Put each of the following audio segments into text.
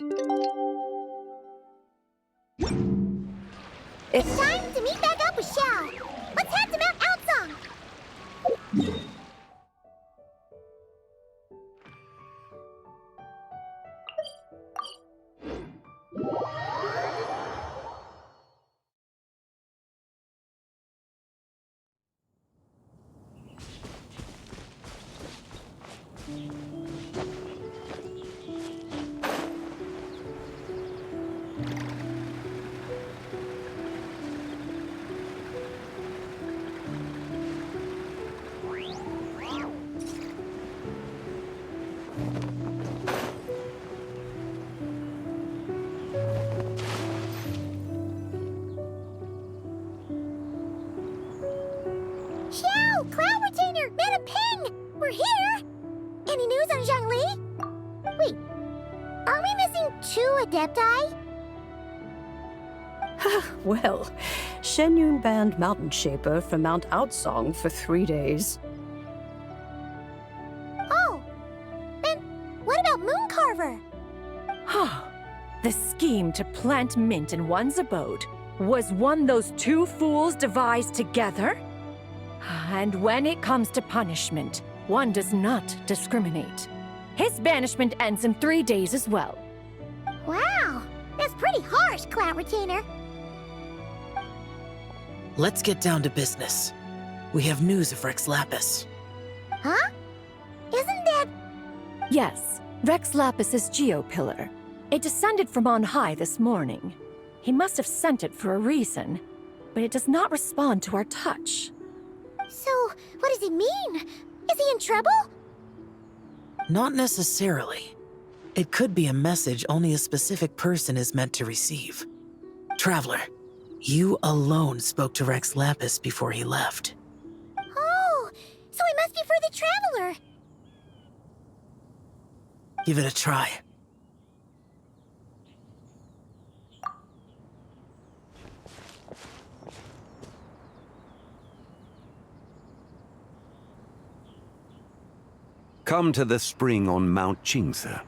It's time to meet back up with Xiao. Let's head to Mount Aocang. Xiao, Cloud Retainer, Madam Ping! We're here! Any news on Zhongli? Wait, are we missing 2 Adepti? Well, Shenyun banned Mountain Shaper from Mount Aocang for 3 days. Oh, then what about Mooncarver? The scheme to plant mint in one's abode was one those 2 fools devised together? And when it comes to punishment, one does not discriminate. His banishment ends in 3 days as well. Wow, that's pretty harsh, Cloud Retainer. Let's get down to business. We have news of Rex Lapis. Huh? Isn't that... Yes, Rex Lapis's Geopillar. It descended from on high this morning. He must have sent it for a reason, but it does not respond to our touch. So, what does it mean? Is he in trouble? Not necessarily. It could be a message only a specific person is meant to receive. Traveler, you alone spoke to Rex Lapis before he left. Oh, so it must be for the Traveler. Give it a try. Come to the spring on Mount Qingce.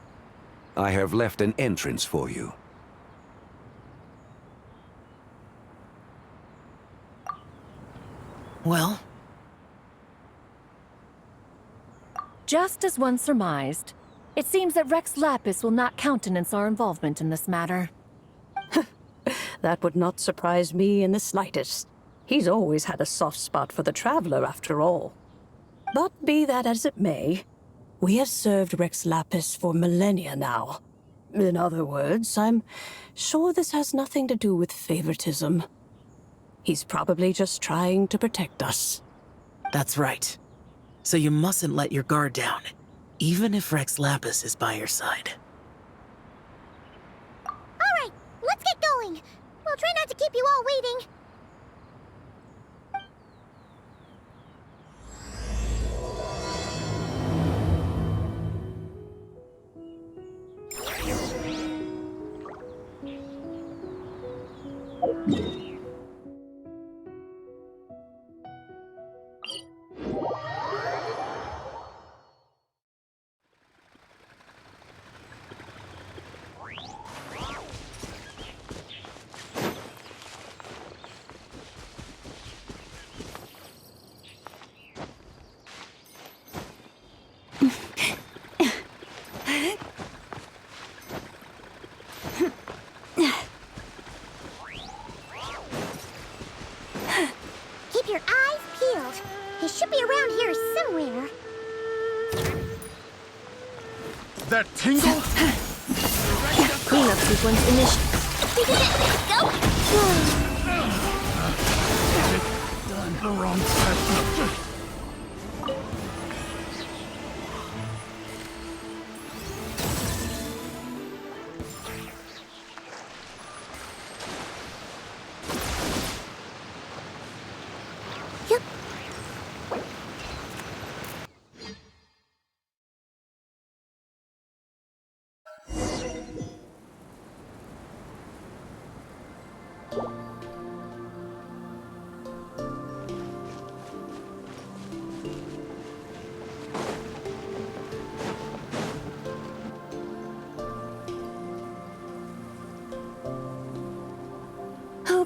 I have left an entrance for you. Well? Just as one surmised, it seems that Rex Lapis will not countenance our involvement in this matter. That would not surprise me in the slightest. He's always had a soft spot for the Traveler, after all. But be that as it may, we have served Rex Lapis for millennia now. In other words, I'm sure this has nothing to do with favoritism. He's probably just trying to protect us. That's right. So you mustn't let your guard down, even if Rex Lapis is by your side. All right, let's get going. We'll try not to keep you all waiting. Keep your eyes peeled. He should be around here somewhere. That tingle? Cleanup sequence initiated. Go! Done the wrong path.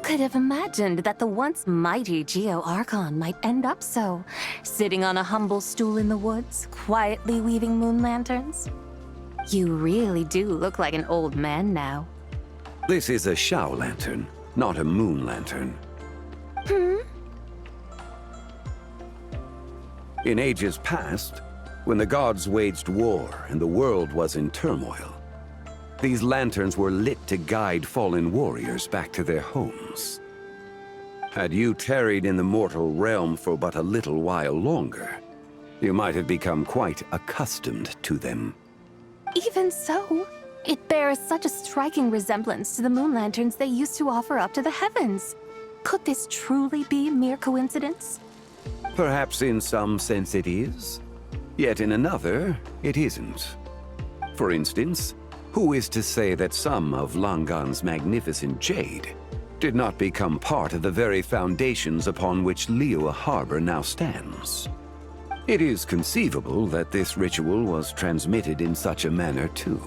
could have imagined that the once mighty Aocang might end up so, sitting on a humble stool in the woods, quietly weaving moon lanterns? You really do look like an old man now. This is a Xiao Lantern, not a moon lantern. In ages past, when the gods waged war and the world was in turmoil, these lanterns were lit to guide fallen warriors back to their homes. Had you tarried in the mortal realm for but a little while longer, you might have become quite accustomed to them. Even so, it bears such a striking resemblance to the moon lanterns they used to offer up to the heavens. Could this truly be mere coincidence? Perhaps in some sense it is, yet in another, it isn't. For instance, who is to say that some of Langan's magnificent jade did not become part of the very foundations upon which Liyue Harbor now stands? It is conceivable that this ritual was transmitted in such a manner too.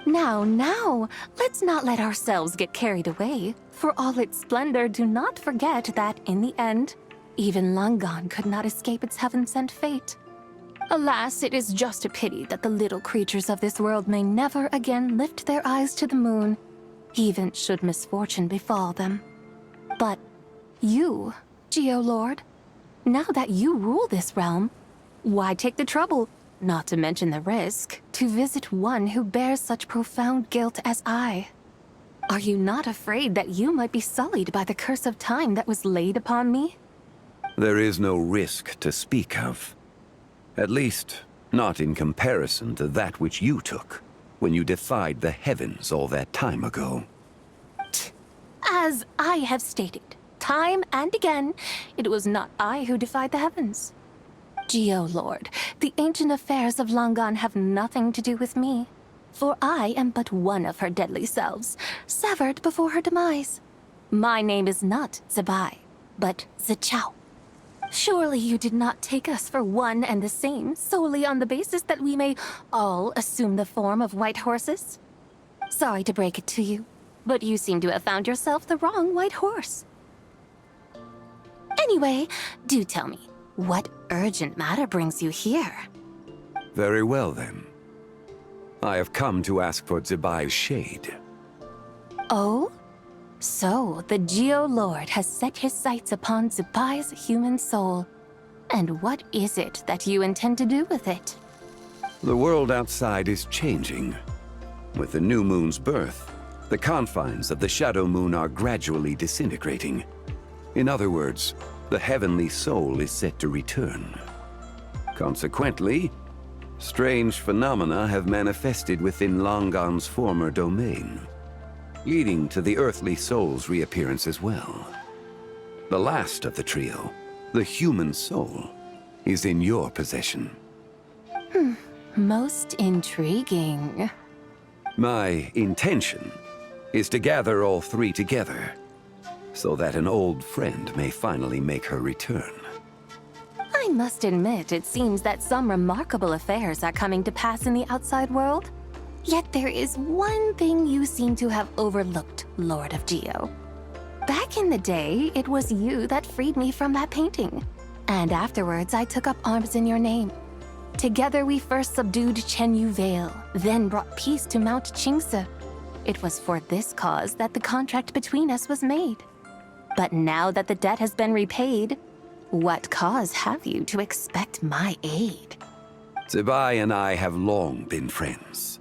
Now, let's not let ourselves get carried away. For all its splendor, do not forget that, in the end, even Langan could not escape its heaven-sent fate. Alas, it is just a pity that the little creatures of this world may never again lift their eyes to the moon, even should misfortune befall them. But you, Geo-Lord, now that you rule this realm, why take the trouble, not to mention the risk, to visit one who bears such profound guilt as I? Are you not afraid that you might be sullied by the curse of time that was laid upon me? There is no risk to speak of. At least, not in comparison to that which you took when you defied the heavens all that time ago. As I have stated, time and again, it was not I who defied the heavens. Geo-Lord, the ancient affairs of Langan have nothing to do with me, for I am but one of her deadly selves, severed before her demise. My name is not Zibai, but Zichao. Surely you did not take us for one and the same, solely on the basis that we may all assume the form of white horses? Sorry to break it to you, but you seem to have found yourself the wrong white horse. Anyway, do tell me, what urgent matter brings you here? Very well then. I have come to ask for Zibai's shade. Oh? So, the Geo-Lord has set his sights upon Zibai's human soul. And what is it that you intend to do with it? The world outside is changing. With the new moon's birth, the confines of the shadow moon are gradually disintegrating. In other words, the heavenly soul is set to return. Consequently, strange phenomena have manifested within Langan's former domain, leading to the earthly soul's reappearance as well. The last of the trio, the human soul, is in your possession. Most intriguing. My intention is to gather all three together, so that an old friend may finally make her return. I must admit, it seems that some remarkable affairs are coming to pass in the outside world. Yet there is one thing you seem to have overlooked, Lord of Geo. Back in the day, it was you that freed me from that painting. And afterwards, I took up arms in your name. Together we first subdued Chenyu Vale, then brought peace to Mount Qingce. It was for this cause that the contract between us was made. But now that the debt has been repaid, what cause have you to expect my aid? Zibai and I have long been friends.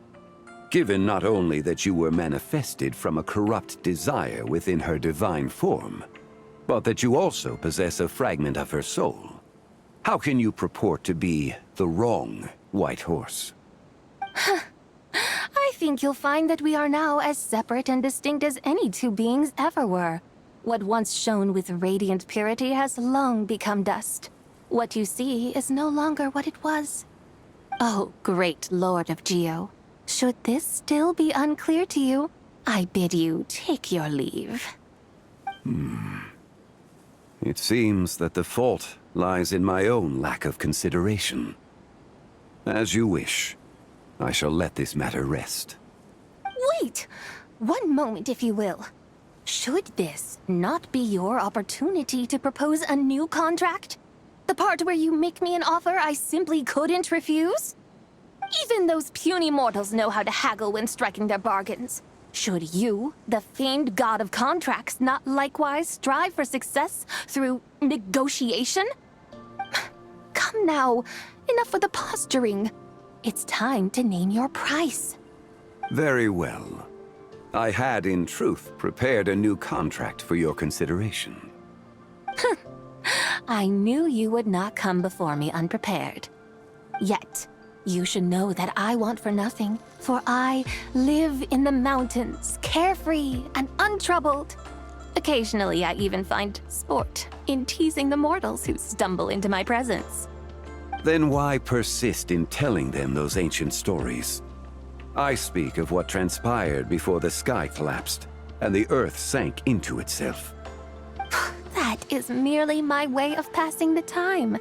Given not only that you were manifested from a corrupt desire within her divine form, but that you also possess a fragment of her soul, how can you purport to be the wrong white horse? I think you'll find that we are now as separate and distinct as any two beings ever were. What once shone with radiant purity has long become dust. What you see is no longer what it was. Oh, great Lord of Geo. Should this still be unclear to you, I bid you take your leave. It seems that the fault lies in my own lack of consideration. As you wish. I shall let this matter rest. Wait! One moment, if you will. Should this not be your opportunity to propose a new contract? The part where you make me an offer I simply couldn't refuse? Even those puny mortals know how to haggle when striking their bargains. Should you, the famed god of contracts, not likewise strive for success through negotiation? Come now, enough with the posturing. It's time to name your price. Very well. I had, in truth, prepared a new contract for your consideration. I knew you would not come before me unprepared. Yet, you should know that I want for nothing, for I live in the mountains, carefree and untroubled. Occasionally, I even find sport in teasing the mortals who stumble into my presence. Then why persist in telling them those ancient stories? I speak of what transpired before the sky collapsed and the earth sank into itself. That is merely my way of passing the time.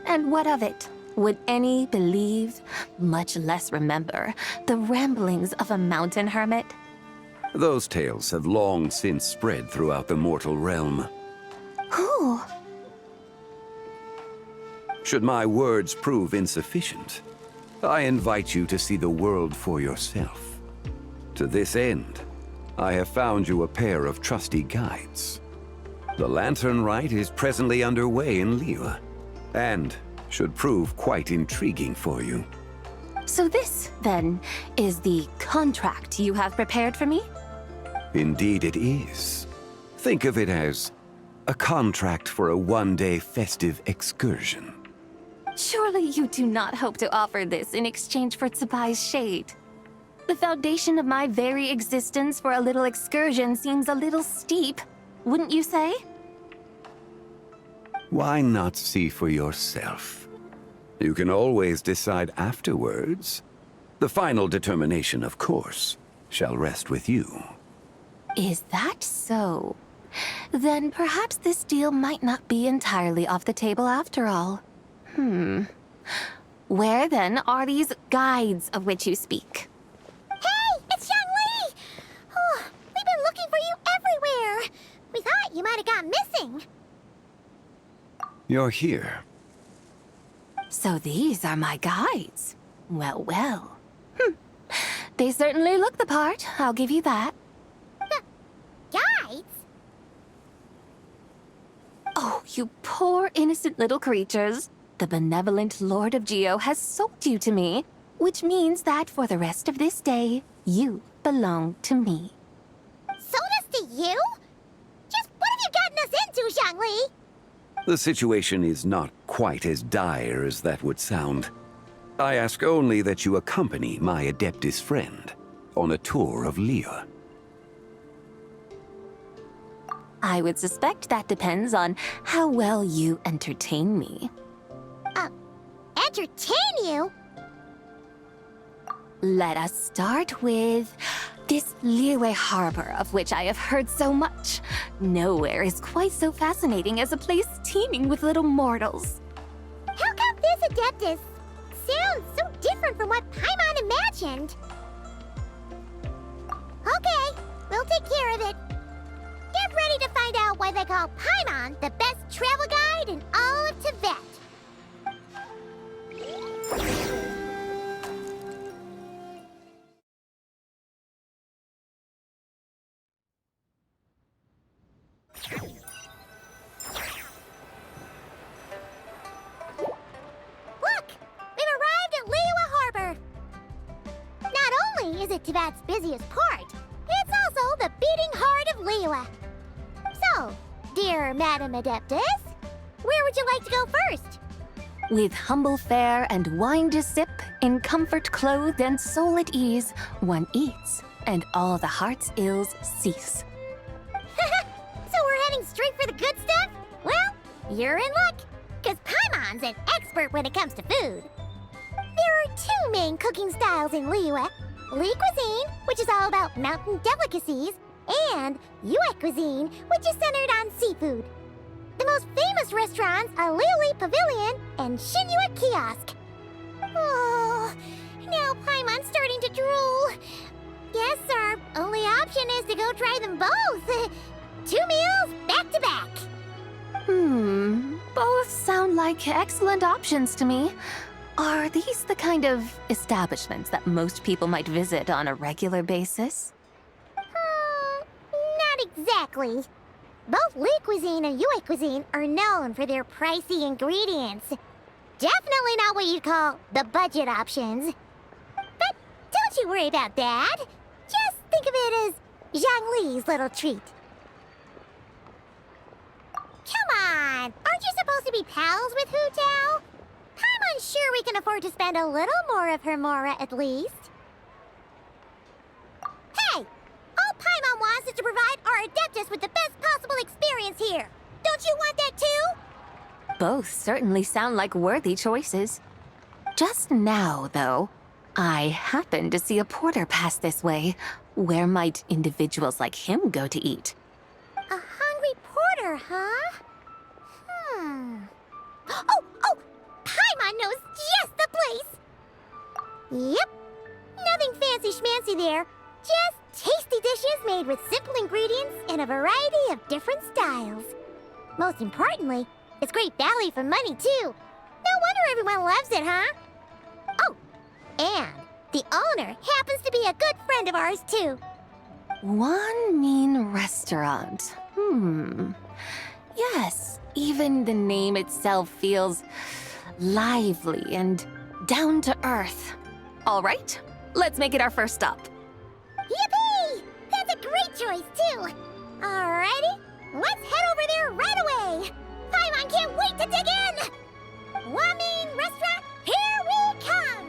And what of it? Would any believe, much less remember, the ramblings of a mountain hermit? Those tales have long since spread throughout the mortal realm. Who? Should my words prove insufficient, I invite you to see the world for yourself. To this end, I have found you a pair of trusty guides. The Lantern Rite is presently underway in Liyue, and should prove quite intriguing for you. So this, then, is the contract you have prepared for me? Indeed it is. Think of it as a contract for a one-day festive excursion. Surely you do not hope to offer this in exchange for Tsubai's shade. The foundation of my very existence for a little excursion seems a little steep, wouldn't you say? Why not see for yourself? You can always decide afterwards. The final determination, of course, shall rest with you. Is that so? Then perhaps this deal might not be entirely off the table after all. Where then are these guides of which you speak? Hey, it's Zhongli! Oh, we've been looking for you everywhere. We thought you might have gone missing. You're here. So these are my guides. Well, well. They certainly look the part, I'll give you that. Guides? Oh, you poor innocent little creatures. The benevolent Lord of Geo has sold you to me, which means that for the rest of this day, you belong to me. Sold us to you? Just what have you gotten us into, Zhongli? The situation is not quite as dire as that would sound. I ask only that you accompany my Adeptus friend on a tour of Liyue. I would suspect that depends on how well you entertain me. Entertain you? Let us start with this Liyue harbor of which I have heard so much. Nowhere is quite so fascinating as a place teeming with little mortals. How come this Adeptus sounds so different from what Paimon imagined? Okay, we'll take care of it. Get ready to find out why they call Paimon the best travel guide in all of Tibet. Look! We've arrived at Liyue Harbor! Not only is it Tibet's busiest port, it's also the beating heart of Liyue. So, dear Madam Adeptus, where would you like to go first? With humble fare and wine to sip, in comfort clothed and soul at ease, one eats, and all the heart's ills cease. So we're heading straight for the good stuff? Well, you're in luck, because Paimon's an expert when it comes to food. There are two main cooking styles in Liyue. Li cuisine, which is all about mountain delicacies, and Yue cuisine, which is centered on seafood. The most famous restaurants are Liyue Pavilion and Xinyue Kiosk. Oh, now Paimon's starting to drool. Yes, sir. Only option is to go try them both. 2 meals back to back. Both sound like excellent options to me. Are these the kind of establishments that most people might visit on a regular basis? Not exactly. Both Li cuisine and Yue cuisine are known for their pricey ingredients. Definitely not what you'd call the budget options. But don't you worry about that. Just think of it as Zhongli's little treat. Come on! Aren't you supposed to be pals with Hu Tao? I'm unsure we can afford to spend a little more of her mora at least. Hey! All Paimon wants is to provide our Adeptus with the best possible experience here. Don't you want that too? Both certainly sound like worthy choices. Just now, though, I happened to see a porter pass this way. Where might individuals like him go to eat? A hungry porter, huh? Oh! Paimon knows just the place! Yep. Nothing fancy schmancy there. Just tasty dishes made with simple ingredients in a variety of different styles. Most importantly, it's great value for money, too. No wonder everyone loves it, huh? Oh, and the owner happens to be a good friend of ours, too. Wanmin Restaurant. Yes, even the name itself feels lively and down to earth. All right, let's make it our first stop. Yippee! That's a great choice, too. Alrighty, let's head over there right away. Paimon can't wait to dig in. Wanmin Restaurant, here we come.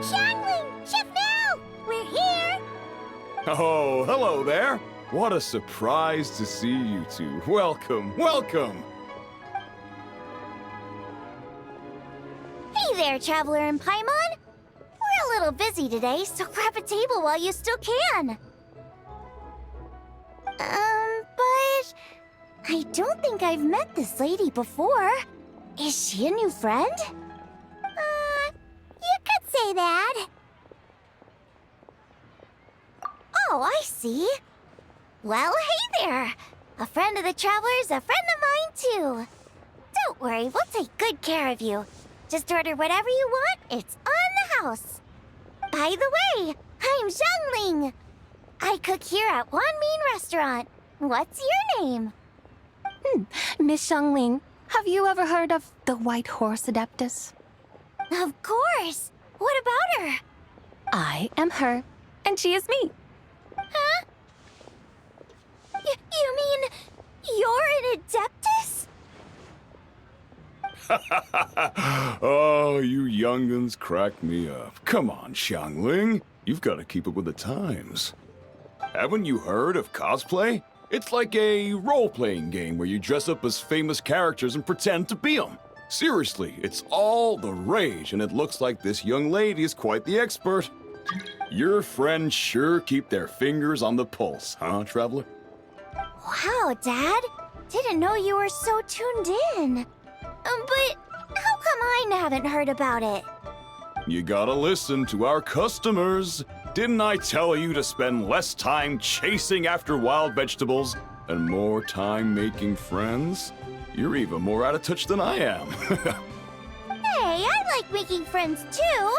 Xiangling! Chef Mel! We're here! Oh, hello there. What a surprise to see you two. Welcome, welcome. Hey there, Traveler and Paimon. We're a little busy today, so grab a table while you still can. But I don't think I've met this lady before. Is she a new friend? You could say that. Oh, I see. Well, hey there. A friend of the Traveler's a friend of mine, too. Don't worry, we'll take good care of you. Just order whatever you want, it's on the house. By the way, I'm Zhongli. I cook here at Wanmin Restaurant. What's your name? Miss Xiangling, have you ever heard of the White Horse Adeptus? Of course. What about her? I am her, and she is me. Huh? You mean you're an Adeptus? Oh, you young'uns crack me up. Come on, Xiangling. You've got to keep up with the times. Haven't you heard of cosplay? It's like a role-playing game where you dress up as famous characters and pretend to be them. Seriously, it's all the rage, and it looks like this young lady is quite the expert. Your friends sure keep their fingers on the pulse, huh, Traveler? Wow, Dad. Didn't know you were so tuned in. But how come I haven't heard about it? You gotta listen to our customers. Didn't I tell you to spend less time chasing after wild vegetables and more time making friends? You're even more out of touch than I am. Hey, I like making friends too.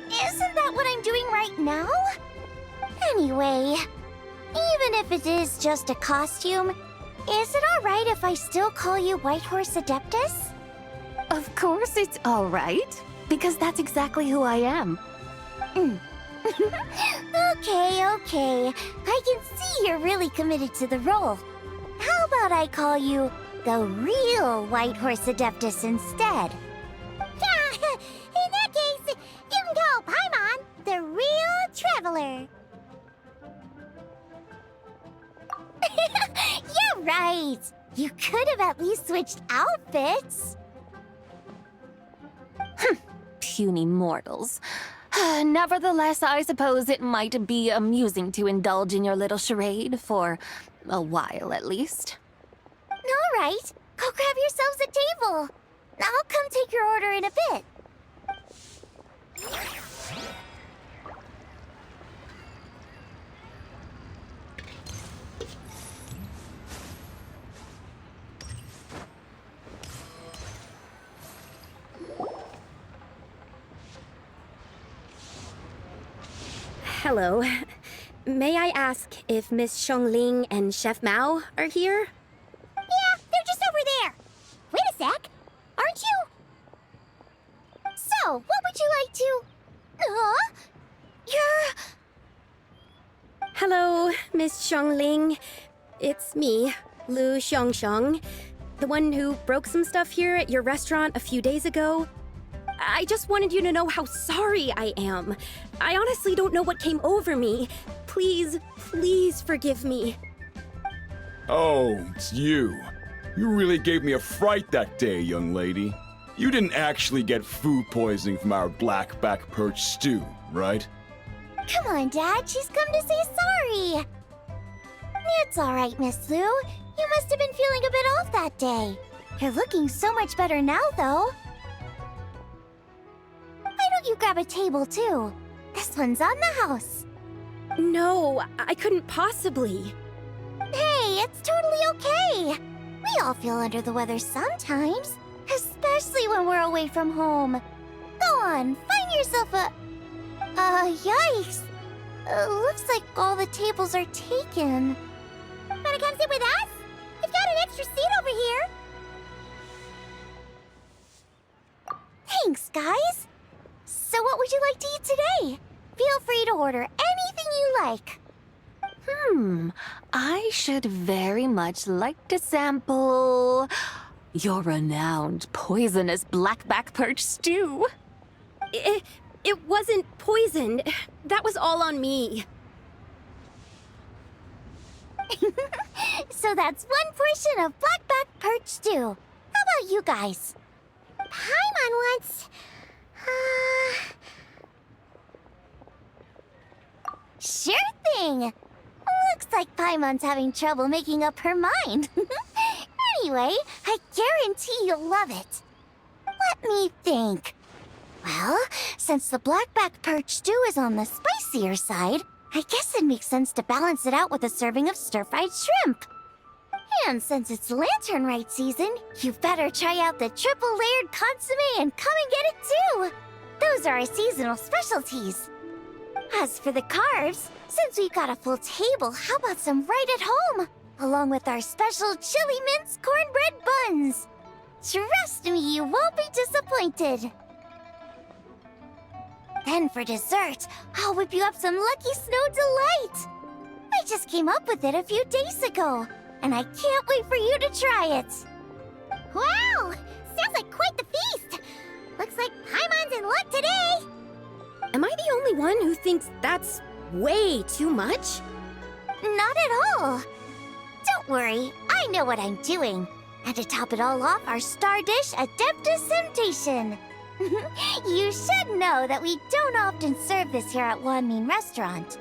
Isn't that what I'm doing right now? Anyway, even if it is just a costume, is it alright if I still call you White Horse Adeptus? Of course it's all right, because that's exactly who I am. Okay. I can see you're really committed to the role. How about I call you the real White Horse Adeptus instead? In that case, you can call Paimon the real Traveler. right. You could have at least switched outfits. Puny mortals. Nevertheless, I suppose it might be amusing to indulge in your little charade, for a while at least. All right, go grab yourselves a table. I'll come take your order in a bit. Hello. May I ask if Miss Zhongli and Chef Mao are here? Yeah, they're just over there. Wait a sec. Aren't you? So, what would you like to... You're... Hello, Miss Zhongli. It's me, Lu Xiongxiong, the one who broke some stuff here at your restaurant a few days ago. I just wanted you to know how sorry I am. I honestly don't know what came over me. Please, please forgive me. Oh, it's you. You really gave me a fright that day, young lady. You didn't actually get food poisoning from our black-back perch stew, right? Come on, Dad. She's come to say sorry. It's all right, Miss Lu. You must have been feeling a bit off that day. You're looking so much better now, though. Why don't you grab a table, too? This one's on the house. No, I couldn't possibly. Hey, it's totally okay. We all feel under the weather sometimes, especially when we're away from home. Go on, find yourself a... yikes. Looks like all the tables are taken. Wanna come sit with us? We've got an extra seat over here. Thanks, guys. So what would you like to eat today? Feel free to order anything you like. I should very much like to sample your renowned poisonous blackback perch stew. It wasn't poisoned. That was all on me. So that's one portion of blackback perch stew. How about you guys? Paimon wants... Sure thing! Looks like Paimon's having trouble making up her mind. Anyway, I guarantee you'll love it. Let me think. Well, since the blackback perch stew is on the spicier side, I guess it makes sense to balance it out with a serving of stir-fried shrimp. And since it's Lanternlit season, you better try out the triple-layered consommé and come and get it too! Those are our seasonal specialties. As for the carbs, since we've got a full table, how about some right at home? Along with our special chili mince cornbread buns. Trust me, you won't be disappointed. Then for dessert, I'll whip you up some Lucky Snow Delight. I just came up with it a few days ago, and I can't wait for you to try it. Wow! Sounds like quite the feast. Looks like Paimon's in luck today. Am I the only one who thinks that's way too much? Not at all. Don't worry, I know what I'm doing. And to top it all off, our star dish, Adeptus Temptation. You should know that we don't often serve this here at Wanmin Restaurant.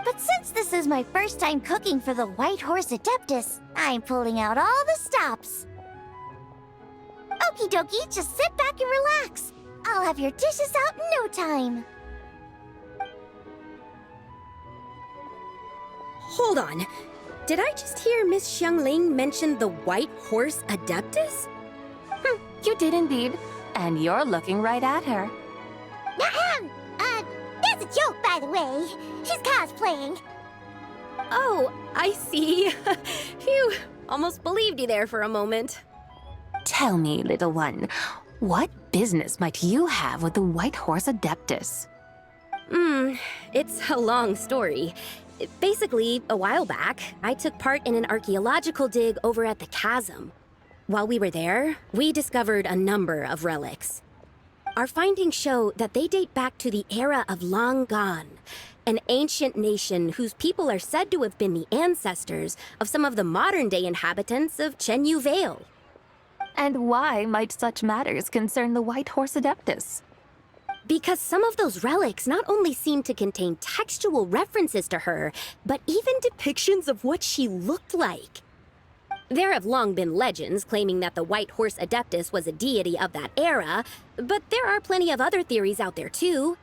But since this is my first time cooking for the White Horse Adeptus, I'm pulling out all the stops. Okie dokie, just sit back and relax. I'll have your dishes out in no time. Hold on. Did I just hear Miss Xiangling mention the White Horse Adeptus? You did indeed, and you're looking right at her. That's a joke, by the way. She's cosplaying. Oh, I see. Phew, almost believed you there for a moment. Tell me, little one, what business might you have with the White Horse Adeptus? It's a long story. Basically, a while back, I took part in an archaeological dig over at the chasm. While we were there, we discovered a number of relics. Our findings show that they date back to the era of long gone, an ancient nation whose people are said to have been the ancestors of some of the modern-day inhabitants of Chenyu Vale. And why might such matters concern the White Horse Adeptus? Because some of those relics not only seem to contain textual references to her, but even depictions of what she looked like. There have long been legends claiming that the White Horse Adeptus was a deity of that era, but there are plenty of other theories out there too.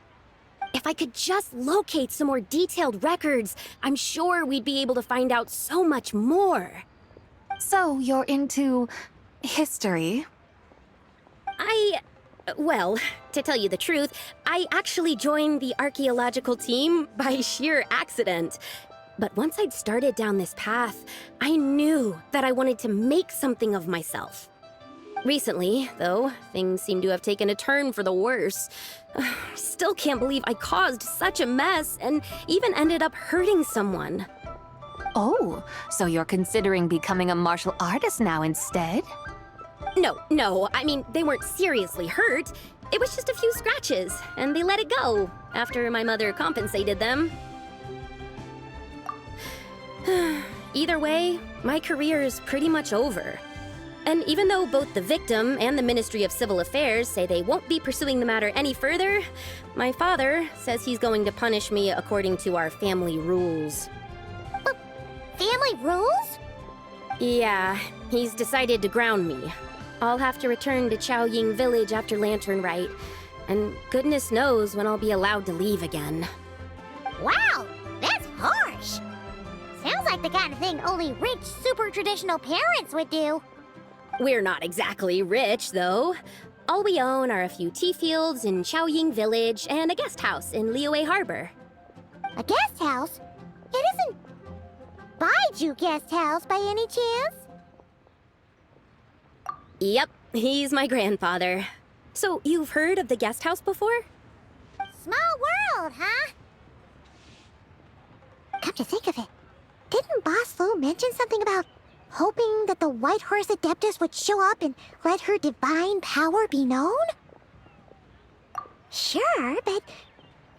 If I could just locate some more detailed records, I'm sure we'd be able to find out so much more. So you're into history? Well, to tell you the truth, I actually joined the archaeological team by sheer accident. But once I'd started down this path, I knew that I wanted to make something of myself. Recently, though, things seem to have taken a turn for the worse. Still can't believe I caused such a mess and even ended up hurting someone. Oh, so you're considering becoming a martial artist now instead? No, I mean, they weren't seriously hurt. It was just a few scratches, and they let it go after my mother compensated them. Either way, my career is pretty much over. And even though both the victim and the Ministry of Civil Affairs say they won't be pursuing the matter any further, my father says he's going to punish me according to our family rules. Family rules? Yeah, he's decided to ground me. I'll have to return to Chaoying Village after Lantern Rite, and goodness knows when I'll be allowed to leave again. Wow, that's harsh. Sounds like the kind of thing only rich, super traditional parents would do. We're not exactly rich, though. All we own are a few tea fields in Chaoying Village and a guest house in Liyue Harbor. A guest house? It isn't Baiju Guest House by any chance? Yep, he's my grandfather. So, you've heard of the guest house before? Small world, huh? Come to think of it, didn't Boss Lu mention something about hoping that the White Horse Adeptus would show up and let her divine power be known? Sure, but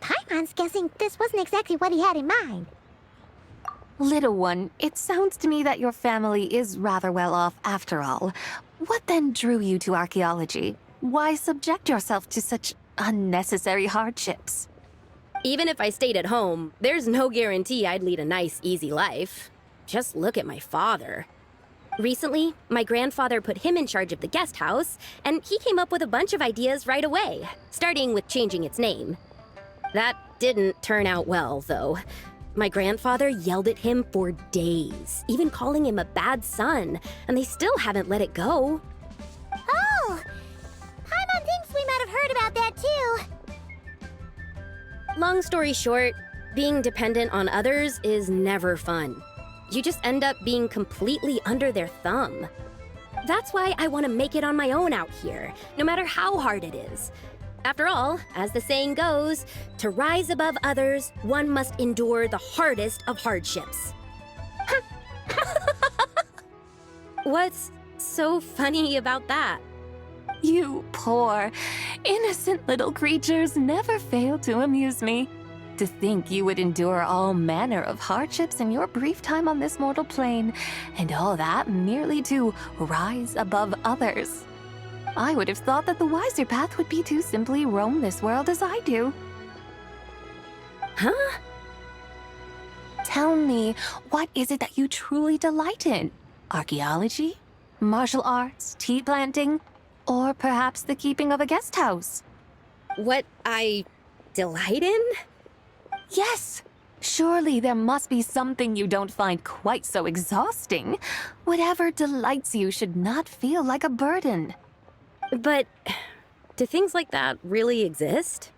Paimon's guessing this wasn't exactly what he had in mind. Little one, it sounds to me that your family is rather well off after all. What then drew you to archaeology? Why subject yourself to such unnecessary hardships? Even if I stayed at home, there's no guarantee I'd lead a nice, easy life. Just look at my father. Recently, my grandfather put him in charge of the guest house, and he came up with a bunch of ideas right away, starting with changing its name. That didn't turn out well, though. My grandfather yelled at him for days, even calling him a bad son, and they still haven't let it go. Oh! Paimon thinks we might have heard about that too. Long story short, being dependent on others is never fun. You just end up being completely under their thumb. That's why I want to make it on my own out here, no matter how hard it is. After all, as the saying goes, to rise above others, one must endure the hardest of hardships. What's so funny about that? You poor, innocent little creatures never fail to amuse me. To think you would endure all manner of hardships in your brief time on this mortal plane, and all that merely to rise above others. I would have thought that the wiser path would be to simply roam this world as I do. Huh? Tell me, what is it that you truly delight in? Archaeology? Martial arts? Tea planting? Or perhaps the keeping of a guest house? What I delight in? Yes! Surely there must be something you don't find quite so exhausting. Whatever delights you should not feel like a burden. But do things like that really exist?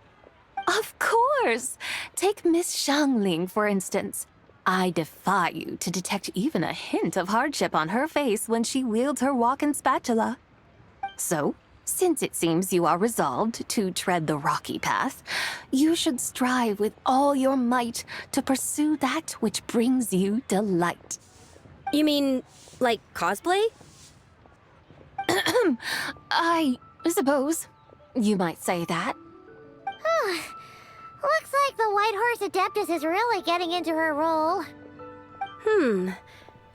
Of course! Take Miss Xiangling, for instance. I defy you to detect even a hint of hardship on her face when she wields her walking spatula. So, since it seems you are resolved to tread the rocky path, you should strive with all your might to pursue that which brings you delight. You mean, like cosplay? I suppose you might say that. Looks like the White Horse Adeptus is really getting into her role.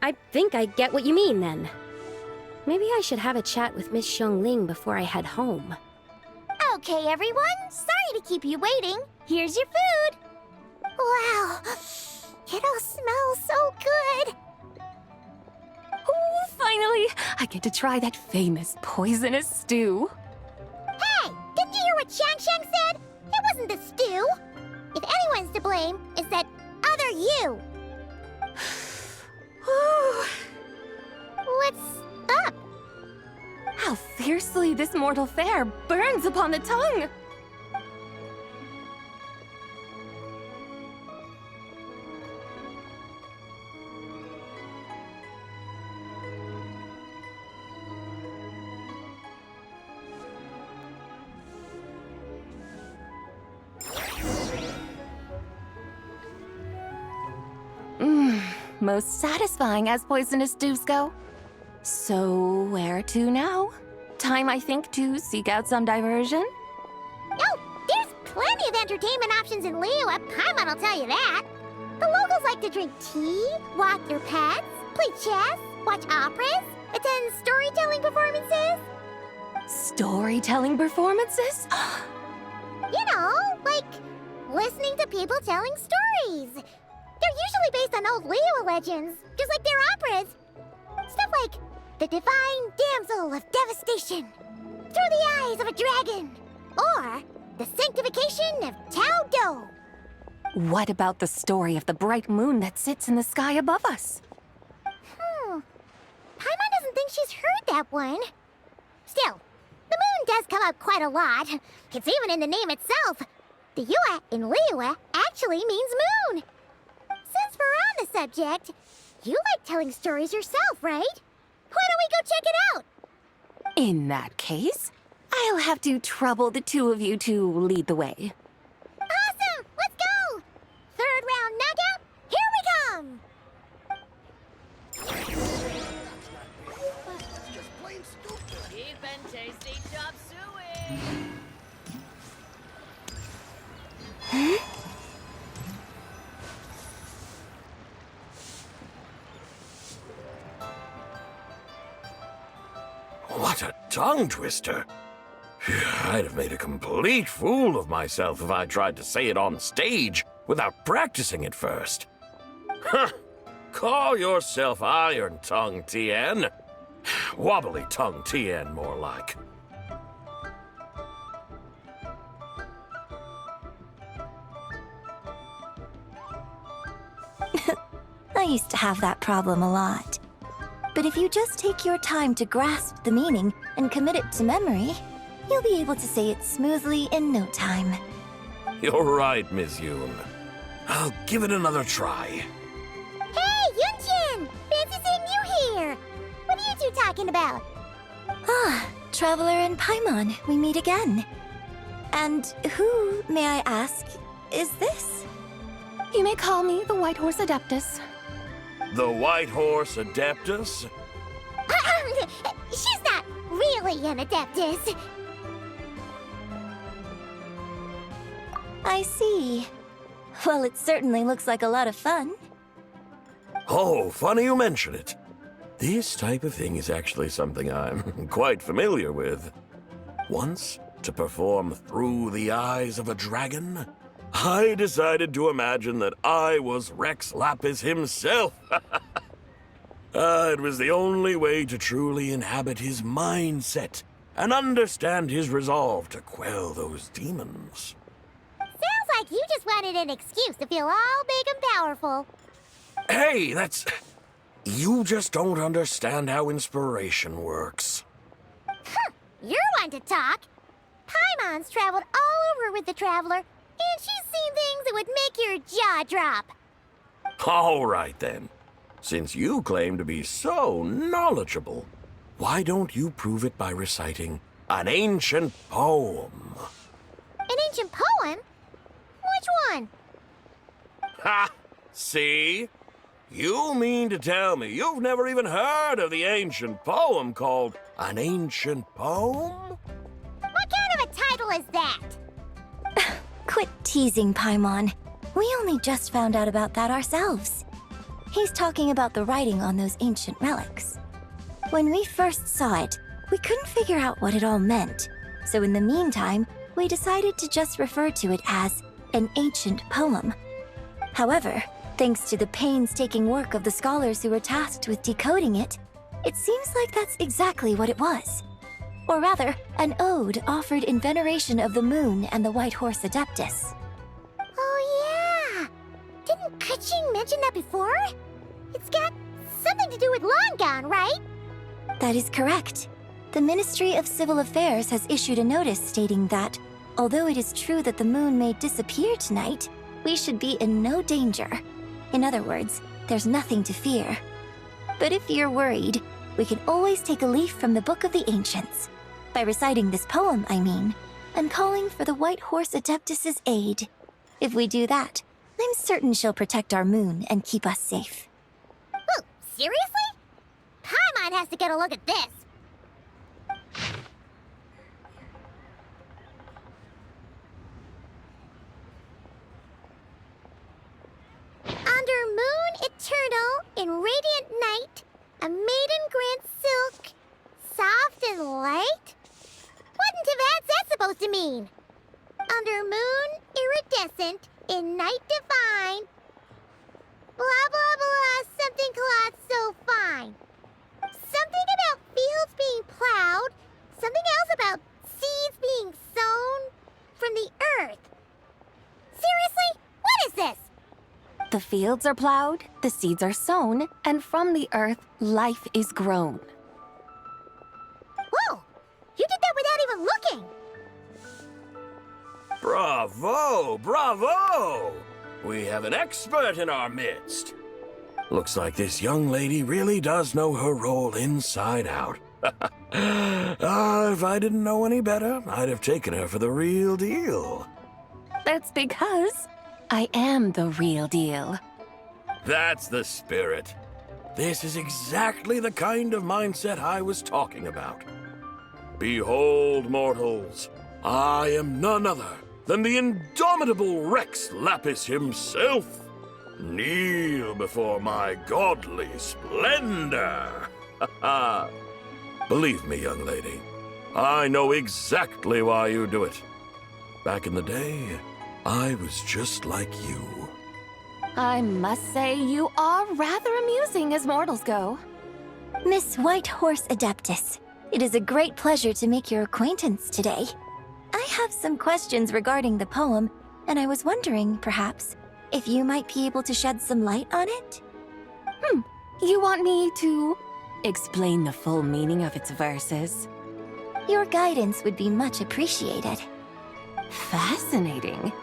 I think I get what you mean then. Maybe I should have a chat with Miss Zhongli before I head home. Okay, everyone. Sorry to keep you waiting. Here's your food. Wow. It all smells so good. Oh, finally! I get to try that famous poisonous stew. Hey, didn't you hear what Shang said? It wasn't the stew. If anyone's to blame, it's that other you. What's up? How fiercely this mortal fare burns upon the tongue! Most satisfying as poisonous stews go. So, where to now? Time, I think, to seek out some diversion? Oh, there's plenty of entertainment options in Liyue. Paimon will tell you that. The locals like to drink tea, walk their pets, play chess, watch operas, attend storytelling performances. Storytelling performances? You know, like listening to people telling stories. They're usually based on old Liyue legends, just like their operas. Stuff like the Divine Damsel of Devastation, Through the Eyes of a Dragon, or the Sanctification of Tao Do. What about the story of the bright moon that sits in the sky above us? Paimon doesn't think she's heard that one. Still, the moon does come up quite a lot. It's even in the name itself. The Yue in Liyue actually means moon. Since we're on the subject, you like telling stories yourself, right? Why don't we go check it out? In that case, I'll have to trouble the two of you to lead the way. Awesome! Let's go! Third round knockout, here we come! Cheap and tasty chop suey! What a tongue twister! I'd have made a complete fool of myself if I tried to say it on stage without practicing it first. Huh! Call yourself Iron Tongue, Tien. Wobbly Tongue, Tien, more like. I used to have that problem a lot. But if you just take your time to grasp the meaning and commit it to memory, you'll be able to say it smoothly in no time. You're right, Miss Yoon. I'll give it another try. Hey, Yunchin! Fancy seeing you here! What are you two talking about? Ah, Traveler and Paimon, we meet again. And who, may I ask, is this? You may call me the White Horse Adeptus. The White Horse Adeptus? She's not really an Adeptus. I see. Well, it certainly looks like a lot of fun. Oh, funny you mention it. This type of thing is actually something I'm quite familiar with. Once, to perform Through the Eyes of a Dragon, I decided to imagine that I was Rex Lapis himself. It was the only way to truly inhabit his mindset and understand his resolve to quell those demons. Sounds like you just wanted an excuse to feel all big and powerful. Hey, that's... You just don't understand how inspiration works. You're one to talk. Paimon's traveled all over with the Traveler, and she's seen things that would make your jaw drop. All right, then. Since you claim to be so knowledgeable, why don't you prove it by reciting an ancient poem? An ancient poem? Which one? Ha! See? You mean to tell me you've never even heard of the ancient poem called An Ancient Poem? What kind of a title is that? Quit teasing, Paimon. We only just found out about that ourselves. He's talking about the writing on those ancient relics. When we first saw it, we couldn't figure out what it all meant. So in the meantime, we decided to just refer to it as an ancient poem. However, thanks to the painstaking work of the scholars who were tasked with decoding it, it seems like that's exactly what it was. Or rather, an ode offered in veneration of the moon and the White Horse Adeptus. Oh yeah! Didn't Keqing mention that before? It's got something to do with Langan, right? That is correct. The Ministry of Civil Affairs has issued a notice stating that, although it is true that the moon may disappear tonight, we should be in no danger. In other words, there's nothing to fear. But if you're worried, we can always take a leaf from the Book of the Ancients. By reciting this poem, I mean, and calling for the White Horse Adeptus' aid. If we do that, I'm certain she'll protect our moon and keep us safe. Oh, seriously? Paimon has to get a look at this. Under moon eternal, in radiant night, a maiden grants silk, soft and light? What in Tibet's that supposed to mean? Under moon iridescent, in night divine, blah blah blah, something cloth so fine. Something about fields being plowed, something else about seeds being sown from the earth. Seriously? What is this? The fields are plowed, the seeds are sown, and from the earth, life is grown. Whoa! You did that without even looking! Bravo! Bravo! We have an expert in our midst. Looks like this young lady really does know her role inside out. If I didn't know any better, I'd have taken her for the real deal. That's because I am the real deal. That's the spirit. This is exactly the kind of mindset I was talking about. Behold, mortals, I am none other than the indomitable Rex Lapis himself. Kneel before my godly splendor. Believe me, young lady, I know exactly why you do it. Back in the day, I was just like you. I must say you are rather amusing as mortals go. Miss White Horse Adeptus, it is a great pleasure to make your acquaintance today. I have some questions regarding the poem, and I was wondering, perhaps, if you might be able to shed some light on it? You want me to explain the full meaning of its verses? Your guidance would be much appreciated. Fascinating.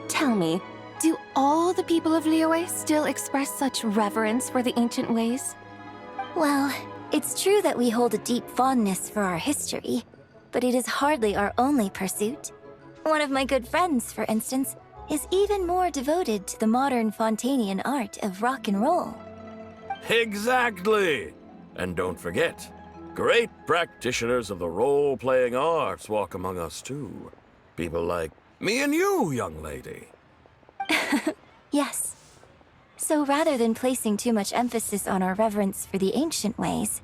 Tell me, do all the people of Liyue still express such reverence for the ancient ways? Well, it's true that we hold a deep fondness for our history, but it is hardly our only pursuit. One of my good friends, for instance, is even more devoted to the modern Fontanian art of rock and roll. Exactly! And don't forget, great practitioners of the role-playing arts walk among us too. People like me and you, young lady. Yes. So rather than placing too much emphasis on our reverence for the ancient ways,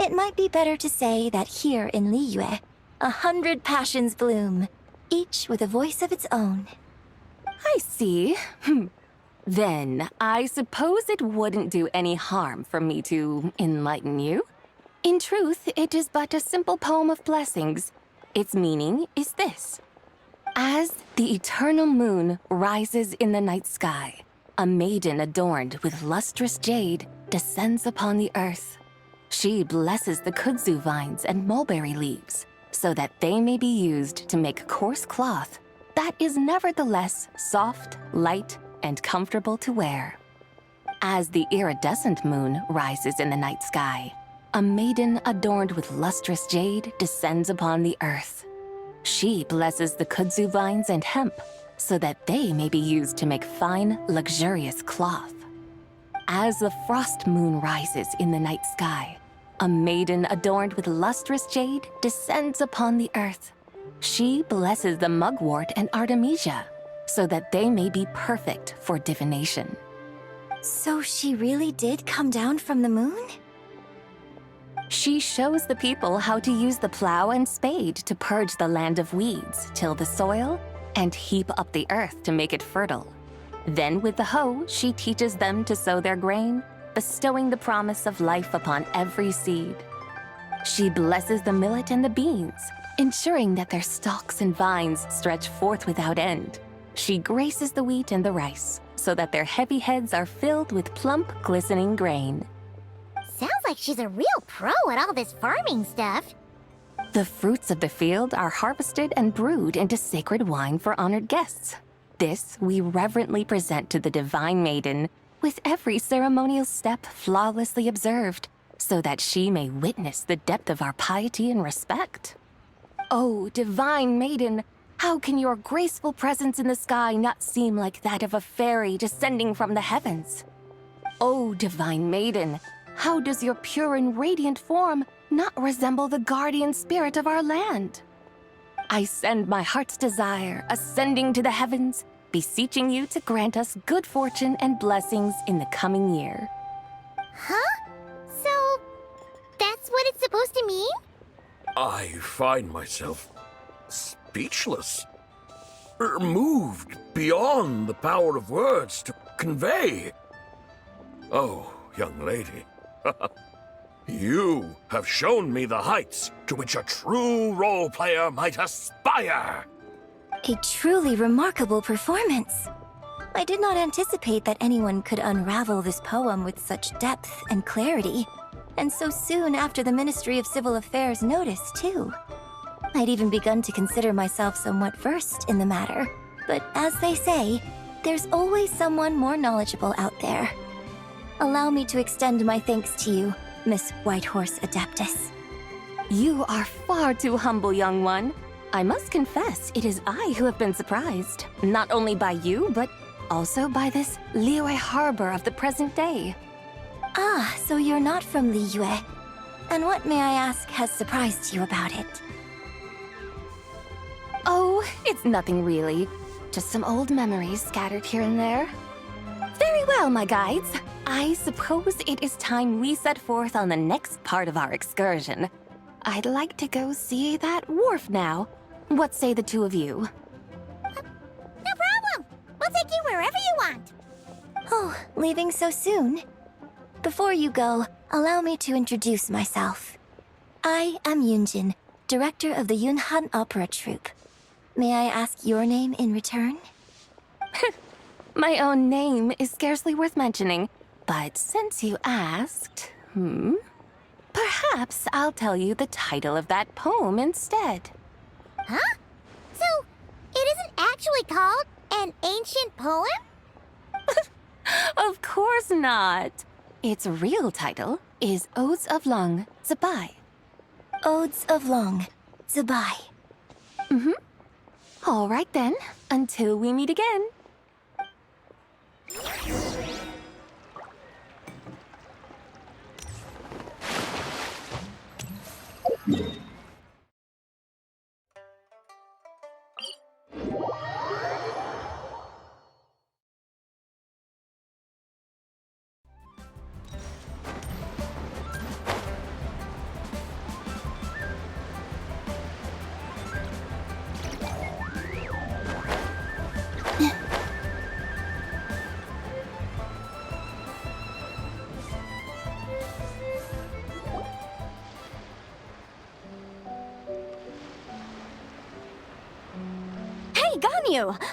it might be better to say that here in Liyue, 100 passions bloom, each with a voice of its own. I see. Then, I suppose it wouldn't do any harm for me to enlighten you. In truth, it is but a simple poem of blessings. Its meaning is this. As the eternal moon rises in the night sky, a maiden adorned with lustrous jade descends upon the earth. She blesses the kudzu vines and mulberry leaves, so that they may be used to make coarse cloth that is nevertheless soft, light, and comfortable to wear. As the iridescent moon rises in the night sky, a maiden adorned with lustrous jade descends upon the earth. She blesses the kudzu vines and hemp, so that they may be used to make fine, luxurious cloth. As the frost moon rises in the night sky, a maiden adorned with lustrous jade descends upon the earth. She blesses the mugwort and Artemisia so that they may be perfect for divination. So she really did come down from the moon? She shows the people how to use the plow and spade to purge the land of weeds, till the soil, and heap up the earth to make it fertile. Then with the hoe, she teaches them to sow their grain, bestowing the promise of life upon every seed. She blesses the millet and the beans, ensuring that their stalks and vines stretch forth without end. She graces the wheat and the rice, so that their heavy heads are filled with plump, glistening grain. Sounds like she's a real pro at all this farming stuff. The fruits of the field are harvested and brewed into sacred wine for honored guests. This we reverently present to the divine maiden, with every ceremonial step flawlessly observed, so that she may witness the depth of our piety and respect. Oh, divine maiden, how can your graceful presence in the sky not seem like that of a fairy descending from the heavens? Oh, divine maiden, how does your pure and radiant form not resemble the guardian spirit of our land? I send my heart's desire, ascending to the heavens, beseeching you to grant us good fortune and blessings in the coming year. Huh? So, that's what it's supposed to mean? I find myself speechless, moved beyond the power of words to convey. Oh, young lady, you have shown me the heights to which a true role player might aspire. A truly remarkable performance. I did not anticipate that anyone could unravel this poem with such depth and clarity, and so soon after the Ministry of Civil Affairs noticed, too. I'd even begun to consider myself somewhat versed in the matter, but as they say, there's always someone more knowledgeable out there. Allow me to extend my thanks to you, Miss Whitehorse Adeptus. You are far too humble, young one. I must confess, it is I who have been surprised, not only by you, but also by this Liyue harbor of the present day. Ah, so you're not from Liyue. And what, may I ask, has surprised you about it? Oh, it's nothing really. Just some old memories scattered here and there. Very well, my guides. I suppose it is time we set forth on the next part of our excursion. I'd like to go see that wharf now. What say the two of you? No problem. We'll take you wherever you want. Oh, leaving so soon? Before you go, allow me to introduce myself. I am Yunjin, director of the Yunhan Opera Troupe. May I ask your name in return? My own name is scarcely worth mentioning, but since you asked, perhaps I'll tell you the title of that poem instead. Huh? So, it isn't actually called an ancient poem? Of course not. Its real title is Odes of Long Zabai. Odes of Long Zabai. All right then, until we meet again.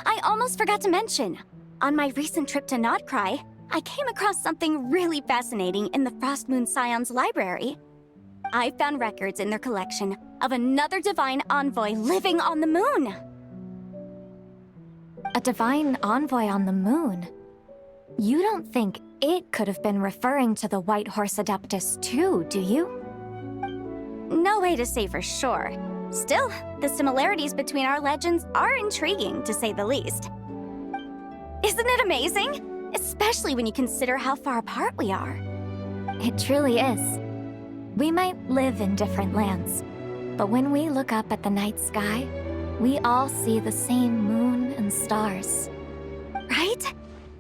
I almost forgot to mention. On my recent trip to Notcry, I came across something really fascinating in the Frost Moon Scion's library. I found records in their collection of another divine envoy living on the moon. A divine envoy on the moon? You don't think it could have been referring to the White Horse Adeptus too, do you? No way to say for sure. Still, the similarities between our legends are intriguing, to say the least. Isn't it amazing? Especially when you consider how far apart we are. It truly is. We might live in different lands, but when we look up at the night sky, we all see the same moon and stars. Right?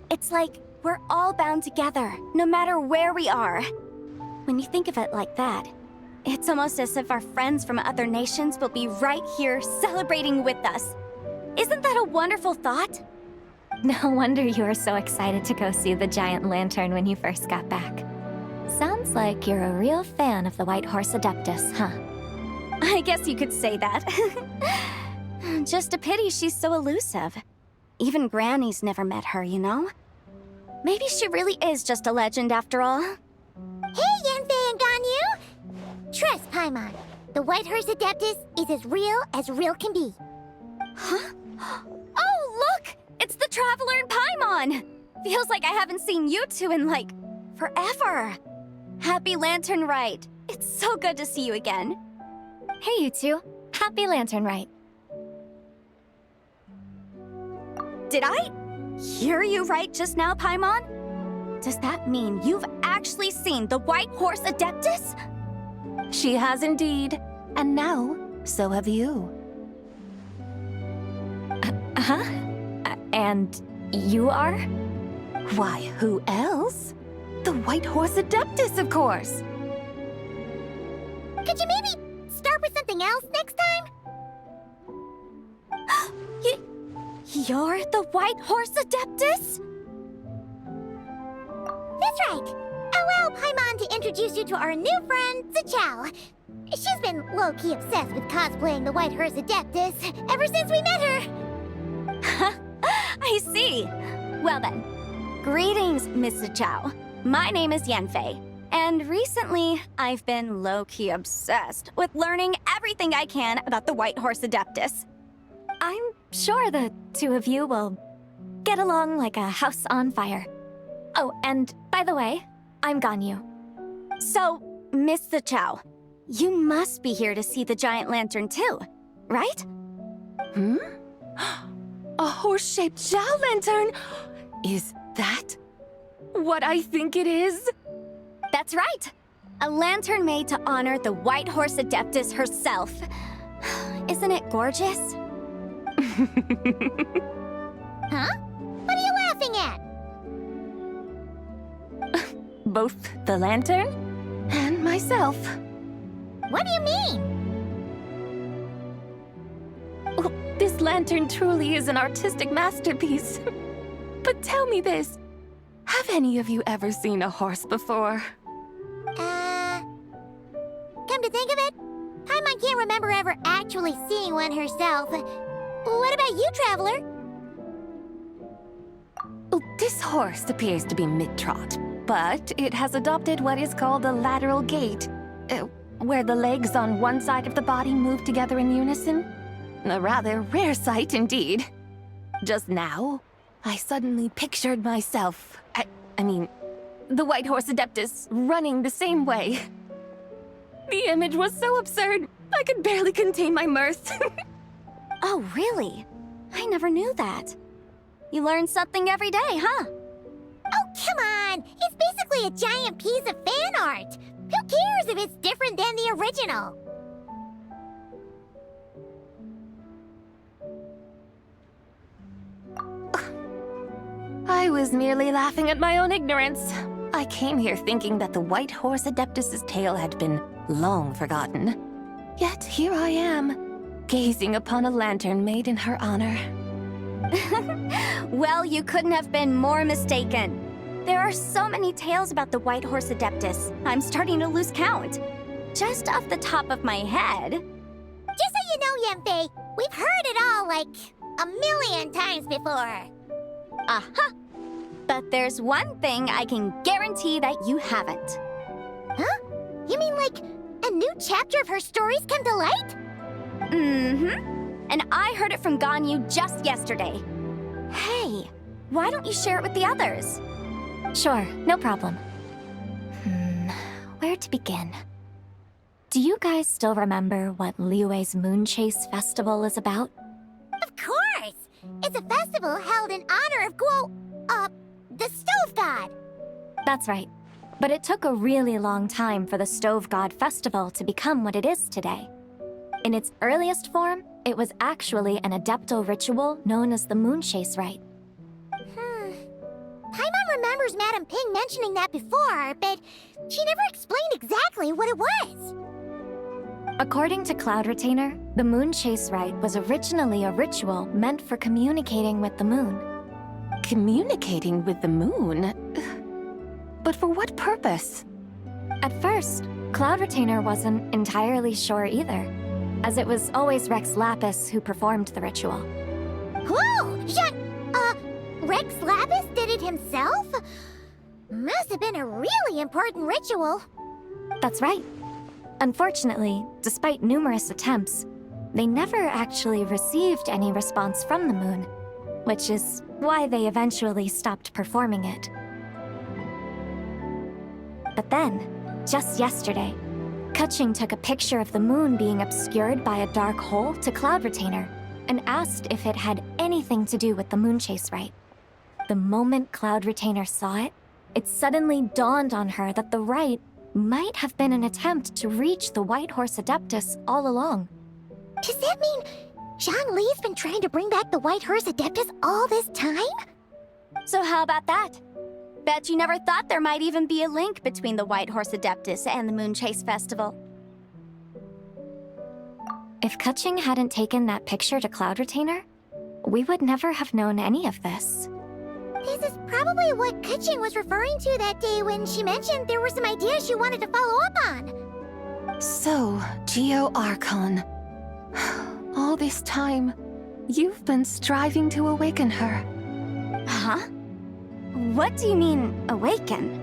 It's like we're all bound together, no matter where we are. When you think of it like that, it's almost as if our friends from other nations will be right here celebrating with us. Isn't that a wonderful thought? No wonder you were so excited to go see the giant lantern when you first got back. Sounds like you're a real fan of the White Horse Adeptus, huh? I guess you could say that. Just a pity she's so elusive. Even Granny's never met her, you know? Maybe she really is just a legend after all. Hey, Yanfei and Ganyu! Trust Paimon. The White Horse Adeptus is as real can be. Huh? Oh, look! It's the Traveler and Paimon! Feels like I haven't seen you two in, like, forever. Happy Lantern Rite. It's so good to see you again. Hey, you two. Happy Lantern Rite. Did I hear you right just now, Paimon? Does that mean you've actually seen the White Horse Adeptus? She has indeed. And now, so have you. Huh? And you are? Why, who else? The White Horse Adeptus, of course. Could you maybe start with something else next time? You're the White Horse Adeptus? That's right. Allow Paimon to introduce you to our new friend, Zichao. She's been low-key obsessed with cosplaying the White Horse Adeptus ever since we met her. I see. Well then, greetings, Miss Zichao. My name is Yanfei, and recently I've been low-key obsessed with learning everything I can about the White Horse Adeptus. I'm sure the two of you will get along like a house on fire. Oh, and by the way, I'm Ganyu. So, Miss Zichao, you must be here to see the giant lantern too, right? Hmm? A horse-shaped Xiao Lantern? Is that what I think it is? That's right! A lantern made to honor the White Horse Adeptus herself. Isn't it gorgeous? Huh? What are you laughing at? Both the lantern and myself. What do you mean? Oh, this lantern truly is an artistic masterpiece. But tell me this. Have any of you ever seen a horse before? Come to think of it, Paimon can't remember ever actually seeing one herself. What about you, Traveler? Oh, this horse appears to be mid-trot, but it has adopted what is called a lateral gait, where the legs on one side of the body move together in unison. A rather rare sight indeed. Just now, I suddenly pictured myself, I mean, the White Horse Adeptus running the same way. The image was so absurd, I could barely contain my mirth. Oh, really? I never knew that. You learn something every day, huh? Oh, come on! It's basically a giant piece of fan art! Who cares if it's different than the original? I was merely laughing at my own ignorance. I came here thinking that the White Horse Adeptus's tale had been long forgotten. Yet here I am, gazing upon a lantern made in her honor. Well, you couldn't have been more mistaken. There are so many tales about the White Horse Adeptus, I'm starting to lose count. Just off the top of my head. Just so you know, Yanfei, we've heard it all like a million times before. Uh-huh. But there's one thing I can guarantee that you haven't. Huh? You mean like a new chapter of her stories come to light? Mm-hmm. And I heard it from Ganyu just yesterday. Hey, why don't you share it with the others? Sure, no problem. Where to begin? Do you guys still remember what Liyue's Moon Chase Festival is about? Of course! It's a festival held in honor of the Stove God. That's right. But it took a really long time for the Stove God Festival to become what it is today. In its earliest form, it was actually an adeptal ritual known as the Moon Chase Rite. Paimon remembers Madam Ping mentioning that before, but she never explained exactly what it was. According to Cloud Retainer, the Moon Chase Rite was originally a ritual meant for communicating with the moon. Communicating with the moon? But for what purpose? At first, Cloud Retainer wasn't entirely sure either, as it was always Rex Lapis who performed the ritual. Whoa! Rex Lapis did it himself? Must have been a really important ritual. That's right. Unfortunately, despite numerous attempts, they never actually received any response from the moon, which is why they eventually stopped performing it. But then, just yesterday, Keqing took a picture of the moon being obscured by a dark hole to Cloud Retainer and asked if it had anything to do with the Moon Chase Rite. The moment Cloud Retainer saw it, it suddenly dawned on her that the rite might have been an attempt to reach the White Horse Adeptus all along. Does that mean Zhongli's been trying to bring back the White Horse Adeptus all this time? So how about that? Bet you never thought there might even be a link between the White Horse Adeptus and the Moon Chase Festival. If Keqing hadn't taken that picture to Cloud Retainer, we would never have known any of this. This is probably what Keqing was referring to that day when she mentioned there were some ideas she wanted to follow up on. So, Aocang. All this time, you've been striving to awaken her. Huh? What do you mean, awaken?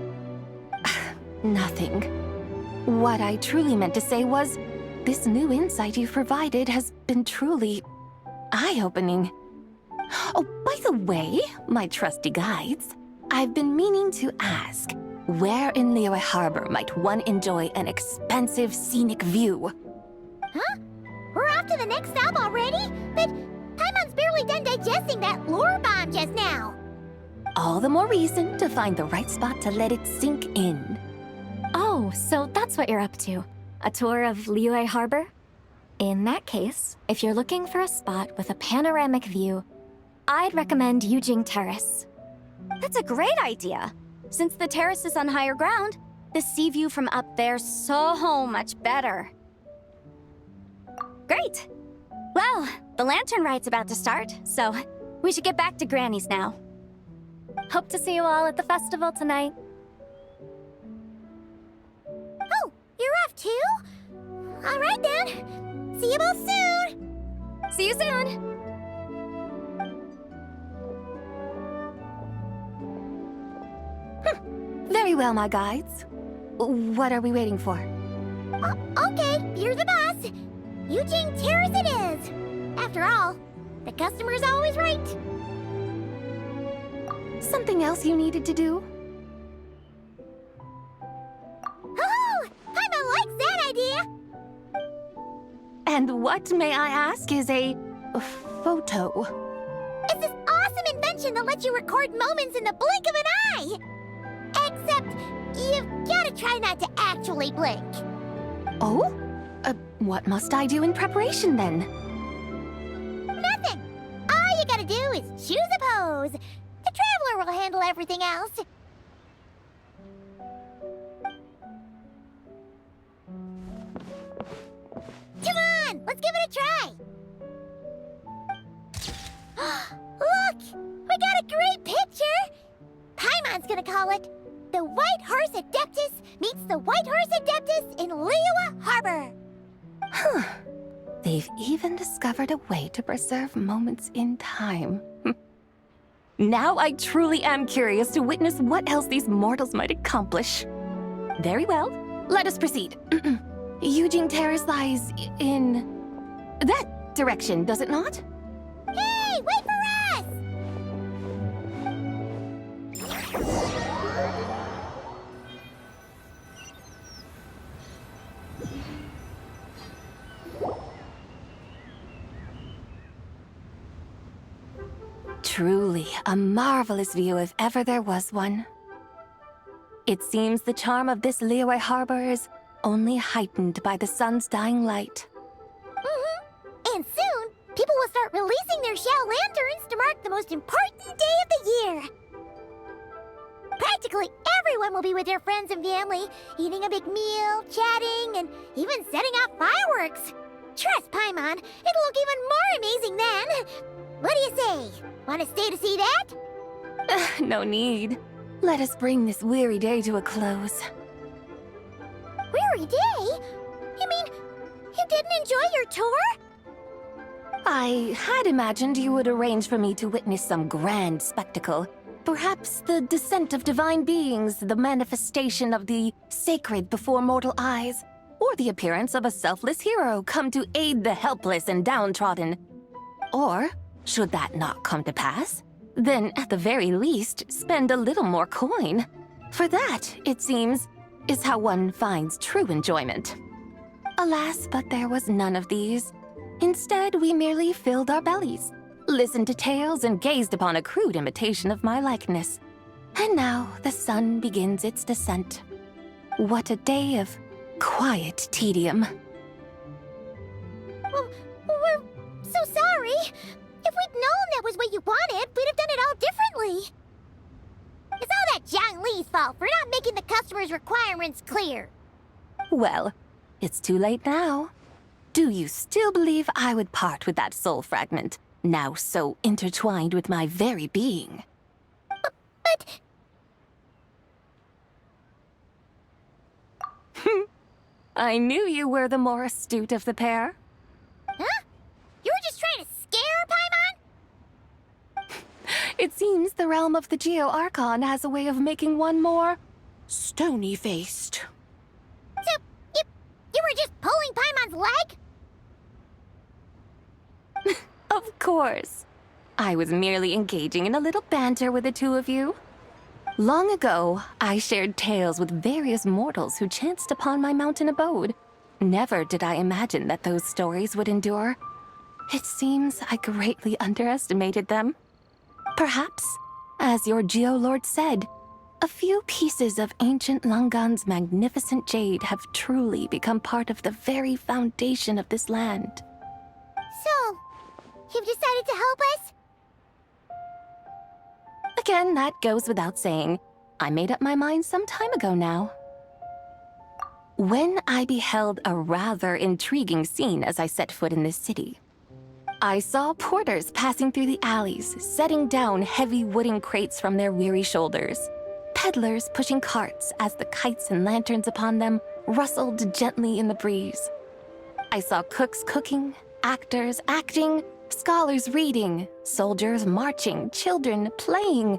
Nothing. What I truly meant to say was, this new insight you've provided has been truly eye-opening. Oh, by the way, my trusty guides, I've been meaning to ask, where in Liyue Harbor might one enjoy an expensive scenic view? Huh? We're off to the next stop already? But Paimon's barely done digesting that lore bomb just now. All the more reason to find the right spot to let it sink in. Oh, so that's what you're up to. A tour of Liyue Harbor? In that case, if you're looking for a spot with a panoramic view, I'd recommend Yujing Terrace. That's a great idea. Since the terrace is on higher ground, the sea view from up there's so much better. Great! Well, the lantern rite's about to start, so we should get back to Granny's now. Hope to see you all at the festival tonight. Oh, you're off too? All right then. See you both soon. See you soon! Very well, my guides. What are we waiting for? Okay, you're the boss. Yujing Terrace it is. After all, the customer's always right. Something else you needed to do? Oh, Paimon likes that idea. And what, may I ask, is a photo? It's this awesome invention that lets you record moments in the blink of an eye. Except, you've gotta try not to actually blink. Oh? What must I do in preparation, then? Nothing. All you gotta do is choose a pose. The Traveler will handle everything else. Come on, let's give it a try. Look, we got a great picture. Paimon's gonna call it The White Horse Adeptus Meets the White Horse Adeptus in Liyue Harbor. Huh. They've even discovered a way to preserve moments in time. Now I truly am curious to witness what else these mortals might accomplish. Very well, let us proceed. Yujing Terrace lies in that direction, does it not? Hey, wait for us! Truly, a marvelous view if ever there was one. It seems the charm of this Liyue Harbor is only heightened by the sun's dying light. releasing their Xiao Lanterns to mark the most important day of the year. Practically everyone will be with their friends and family, eating a big meal, chatting, and even setting off fireworks. Trust Paimon, it'll look even more amazing then. What do you say? Want to stay to see that? No need. Let us bring this weary day to a close. Weary day? You mean you didn't enjoy your tour? I had imagined you would arrange for me to witness some grand spectacle. Perhaps the descent of divine beings, the manifestation of the sacred before mortal eyes, or the appearance of a selfless hero come to aid the helpless and downtrodden. Or, should that not come to pass, then at the very least spend a little more coin. For that, it seems, is how one finds true enjoyment. Alas, but there was none of these. Instead, we merely filled our bellies, listened to tales, and gazed upon a crude imitation of my likeness. And now the sun begins its descent. What a day of quiet tedium. Well, we're so sorry. If we'd known that was what you wanted, we'd have done it all differently. It's all that Zhongli's fault for not making the customer's requirements clear. Well, it's too late now. Do you still believe I would part with that soul fragment, now so intertwined with my very being? But... I knew you were the more astute of the pair. Huh? You were just trying to scare Paimon? It seems the realm of the Geo-Archon has a way of making one more stony-faced. So, you were just pulling Paimon's leg? Of course. I was merely engaging in a little banter with the two of you. Long ago, I shared tales with various mortals who chanced upon my mountain abode. Never did I imagine that those stories would endure. It seems I greatly underestimated them. Perhaps, as your Geolord said, a few pieces of ancient Langan's magnificent jade have truly become part of the very foundation of this land. So, you've decided to help us? Again, that goes without saying. I made up my mind some time ago now. When I beheld a rather intriguing scene as I set foot in this city, I saw porters passing through the alleys, setting down heavy wooden crates from their weary shoulders. Peddlers pushing carts as the kites and lanterns upon them rustled gently in the breeze. I saw cooks cooking, actors acting, scholars reading, soldiers marching, children playing,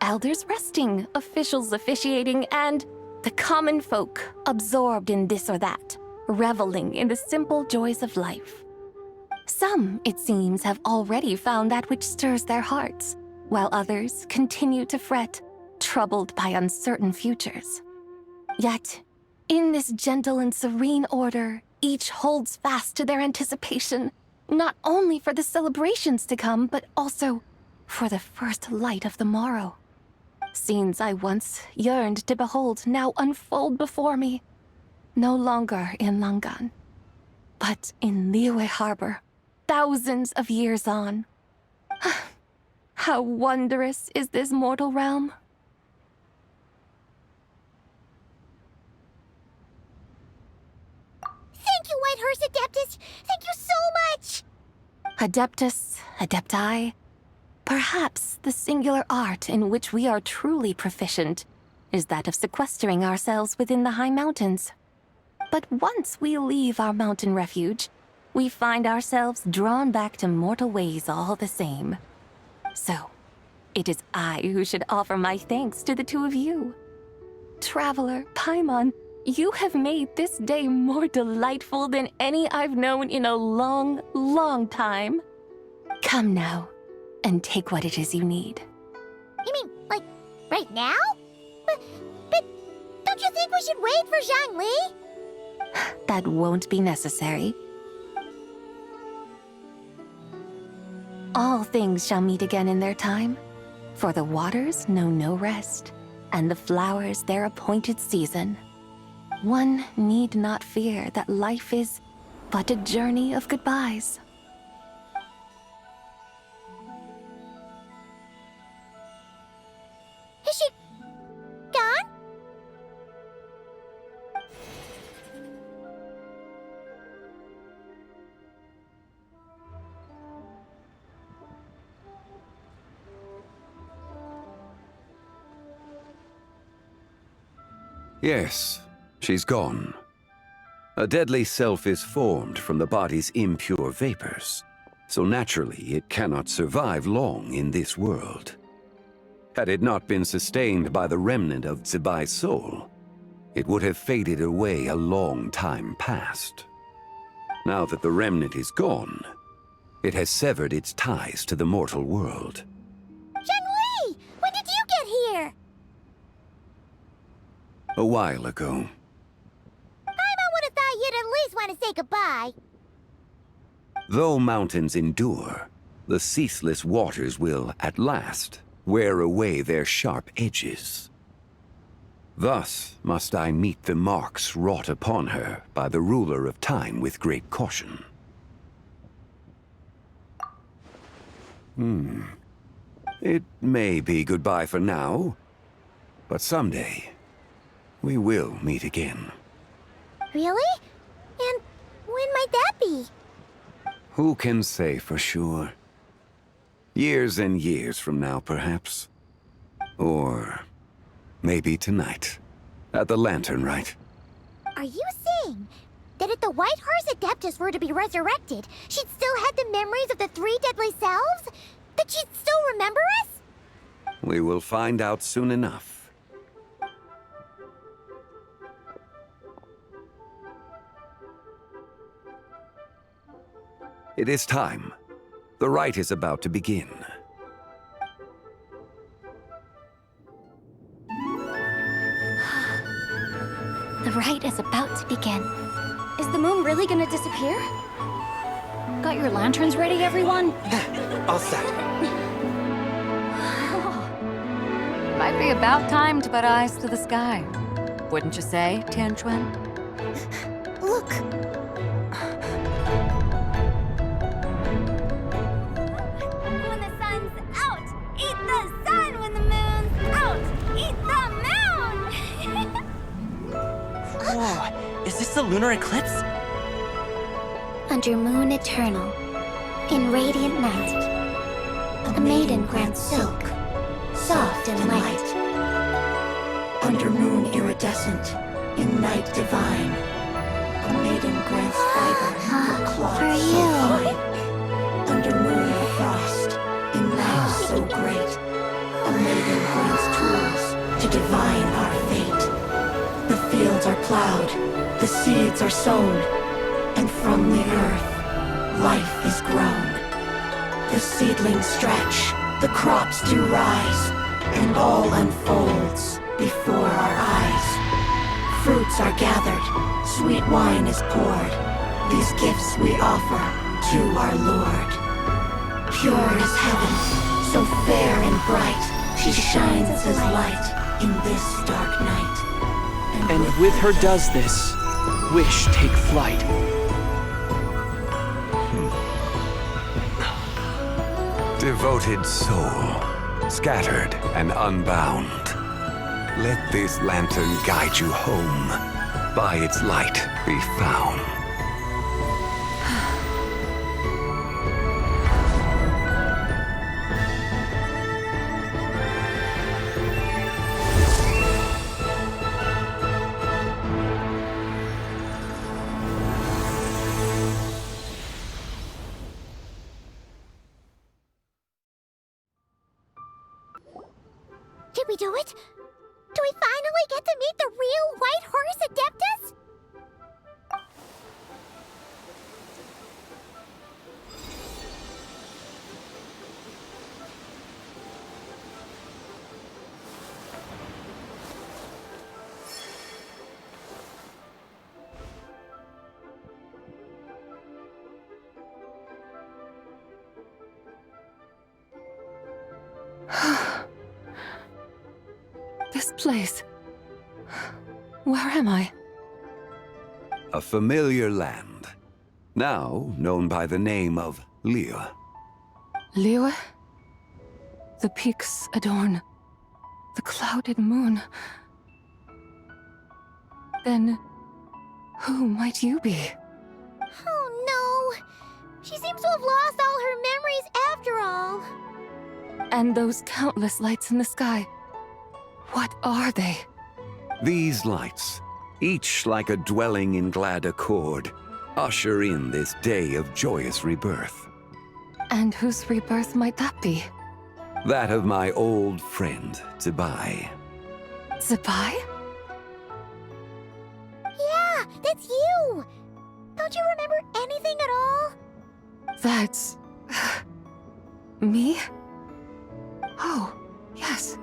elders resting, officials officiating, and the common folk absorbed in this or that, reveling in the simple joys of life. Some, it seems, have already found that which stirs their hearts, while others continue to fret, troubled by uncertain futures. Yet, in this gentle and serene order, each holds fast to their anticipation, not only for the celebrations to come, but also for the first light of the morrow. Scenes I once yearned to behold now unfold before me, no longer in Langan, but in Liyue Harbor, thousands of years on. How wondrous is this mortal realm! Thank you, Whitehorse Adeptus! Thank you so much! Adeptus, Adepti, perhaps the singular art in which we are truly proficient is that of sequestering ourselves within the high mountains. But once we leave our mountain refuge, we find ourselves drawn back to mortal ways all the same. So, it is I who should offer my thanks to the two of you. Traveler, Paimon, you have made this day more delightful than any I've known in a long, long time. Come now, and take what it is you need. You mean, like, right now? But don't you think we should wait for Zhongli? That won't be necessary. All things shall meet again in their time, for the waters know no rest, and the flowers their appointed season. One need not fear that life is but a journey of goodbyes. Yes, she's gone. A deadly self is formed from the body's impure vapors, so naturally it cannot survive long in this world. Had it not been sustained by the remnant of Zibai's soul, it would have faded away a long time past. Now that the remnant is gone, it has severed its ties to the mortal world. Zhongli! When did you get here? A while ago. Paimon would have thought you'd at least want to say goodbye. Though mountains endure, the ceaseless waters will, at last, wear away their sharp edges. Thus must I meet the marks wrought upon her by the ruler of time with great caution. It may be goodbye for now, but someday we will meet again. Really? And when might that be? Who can say for sure? Years and years from now, perhaps. Or maybe tonight, at the Lanternlit. Are you saying that if the White Horse Adeptus were to be resurrected, she'd still have the memories of the three deadly selves? That she'd still remember us? We will find out soon enough. It is time. The rite is about to begin. The rite is about to begin. Is the moon really gonna disappear? Got your lanterns ready, everyone? All set. Might be about time to put eyes to the sky. Wouldn't you say, Tianchuan? Look! When the sun's out, eat the sun. When the moon's out, eat the moon! Whoa, is this a lunar eclipse? Under moon eternal, in radiant night, a maiden grants silk, soft and light. Under moon iridescent, in night divine, a maiden grants fiber for cloth For so you. fine. Under moon of frost, in night so great, a maiden grants tools to divine our fate. The fields are plowed, the seeds are sown, and from the earth, life is grown. The seedlings stretch, the crops do rise, and all unfolds before our eyes. Fruits are gathered, sweet wine is poured. These gifts we offer to our Lord. Pure as heaven, so fair and bright, she shines as light in this dark night. And with her does this, wish take flight. Devoted soul, scattered and unbound. Let this lantern guide you home. By its light be found. Did we do it? Do we finally get to meet the real White Horse Adeptus? This place. Where am I? A familiar land, now known by the name of Liyue. Liyue? The peaks adorn the clouded moon. Then, who might you be? Oh no! She seems to have lost all her memories after all. And those countless lights in the sky. What are they? These lights, each like a dwelling in glad accord, usher in this day of joyous rebirth. And whose rebirth might that be? That of my old friend, Zibai. Zibai? Yeah, that's you! Don't you remember anything at all? That's... me? Oh, yes.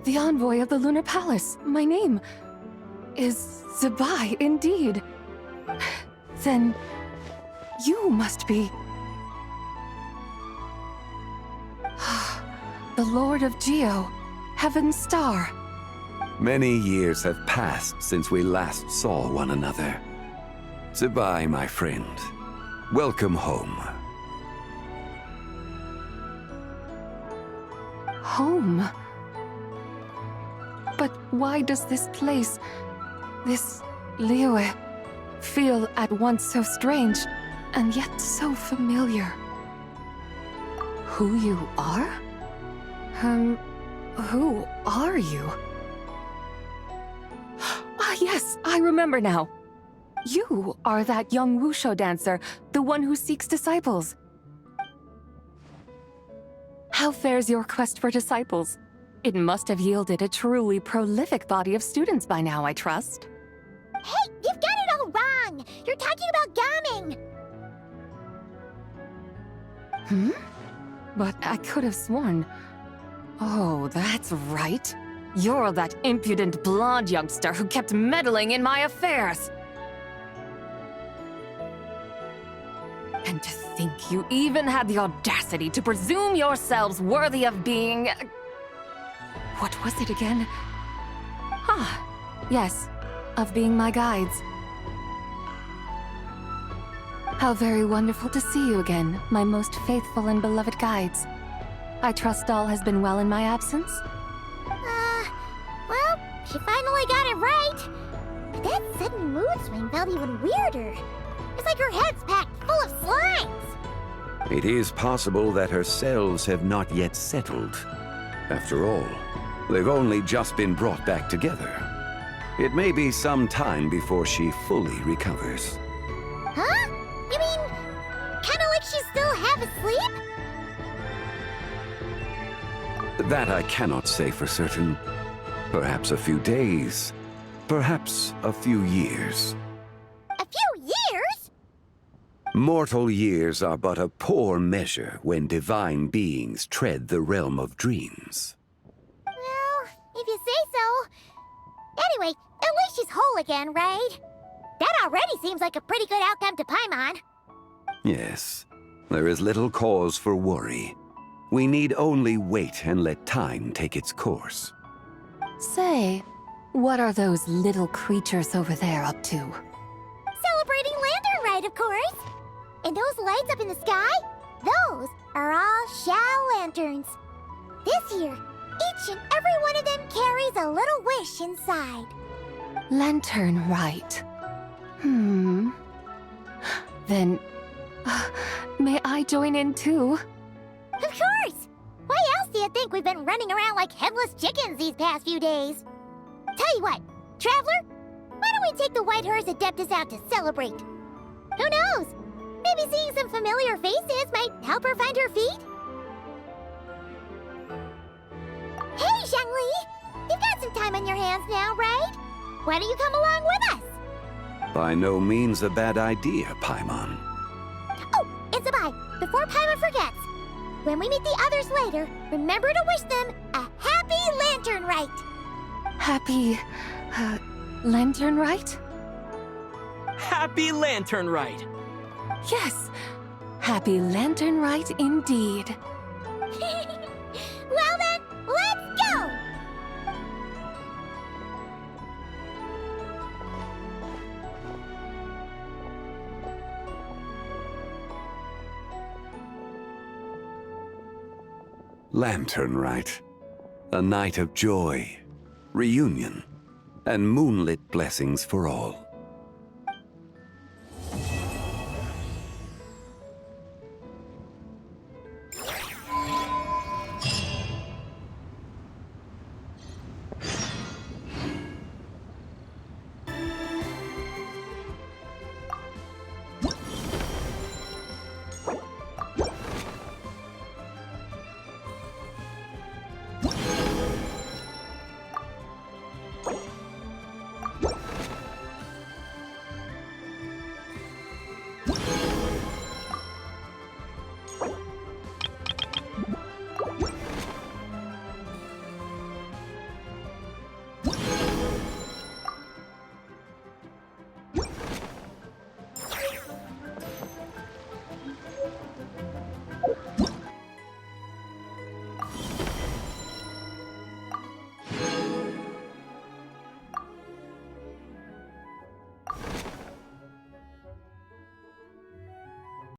The envoy of the Lunar Palace. My name is Zibai, indeed. Then you must be... the Lord of Geo, Heaven's Star. Many years have passed since we last saw one another. Zibai, my friend. Welcome home. Home? But why does this place, this Liyue, feel at once so strange and yet so familiar? Who you are? Who are you? Ah, yes, I remember now. You are that young wushu dancer, the one who seeks disciples. How fares your quest for disciples? It must have yielded a truly prolific body of students by now, I trust. Hey, you've got it all wrong! You're talking about gaming! But I could have sworn... Oh, that's right. You're that impudent blonde youngster who kept meddling in my affairs. And to think you even had the audacity to presume yourselves worthy of being... What was it again? Ah, yes, of being my guides. How very wonderful to see you again, my most faithful and beloved guides. I trust all has been well in my absence? Well, she finally got it right. But that sudden mood swing felt even weirder. It's like her head's packed full of slimes. It is possible that her cells have not yet settled. After all, they've only just been brought back together. It may be some time before she fully recovers. Huh? You mean, kinda like she's still half asleep? That I cannot say for certain. Perhaps a few days. Perhaps a few years. A few years? Mortal years are but a poor measure when divine beings tread the realm of dreams. Well, if you say so. Anyway, at least she's whole again, right? That already seems like a pretty good outcome to Paimon. Yes, there is little cause for worry. We need only wait and let time take its course. Say, what are those little creatures over there up to? Celebrating Lantern Rite, of course. And those lights up in the sky? Those are all Xiao Lanterns. This year, each and every one of them carries a little wish inside. Lanternlit. Then, may I join in too? Of course! Why else do you think we've been running around like headless chickens these past few days? Tell you what, Traveler, why don't we take the White Hearse Adeptus out to celebrate? Who knows? Maybe seeing some familiar faces might help her find her feet? Hey, Zhongli! You've got some time on your hands now, right? Why don't you come along with us? By no means a bad idea, Paimon. Oh, it's a bye. Before Paimon forgets. When we meet the others later, remember to wish them a happy Lantern Rite. Happy... Lanternlit? Happy Lanternlit! Yes, happy Lanternlit indeed. Well then, let's go! Lanternlit. A night of joy, reunion, and moonlit blessings for all.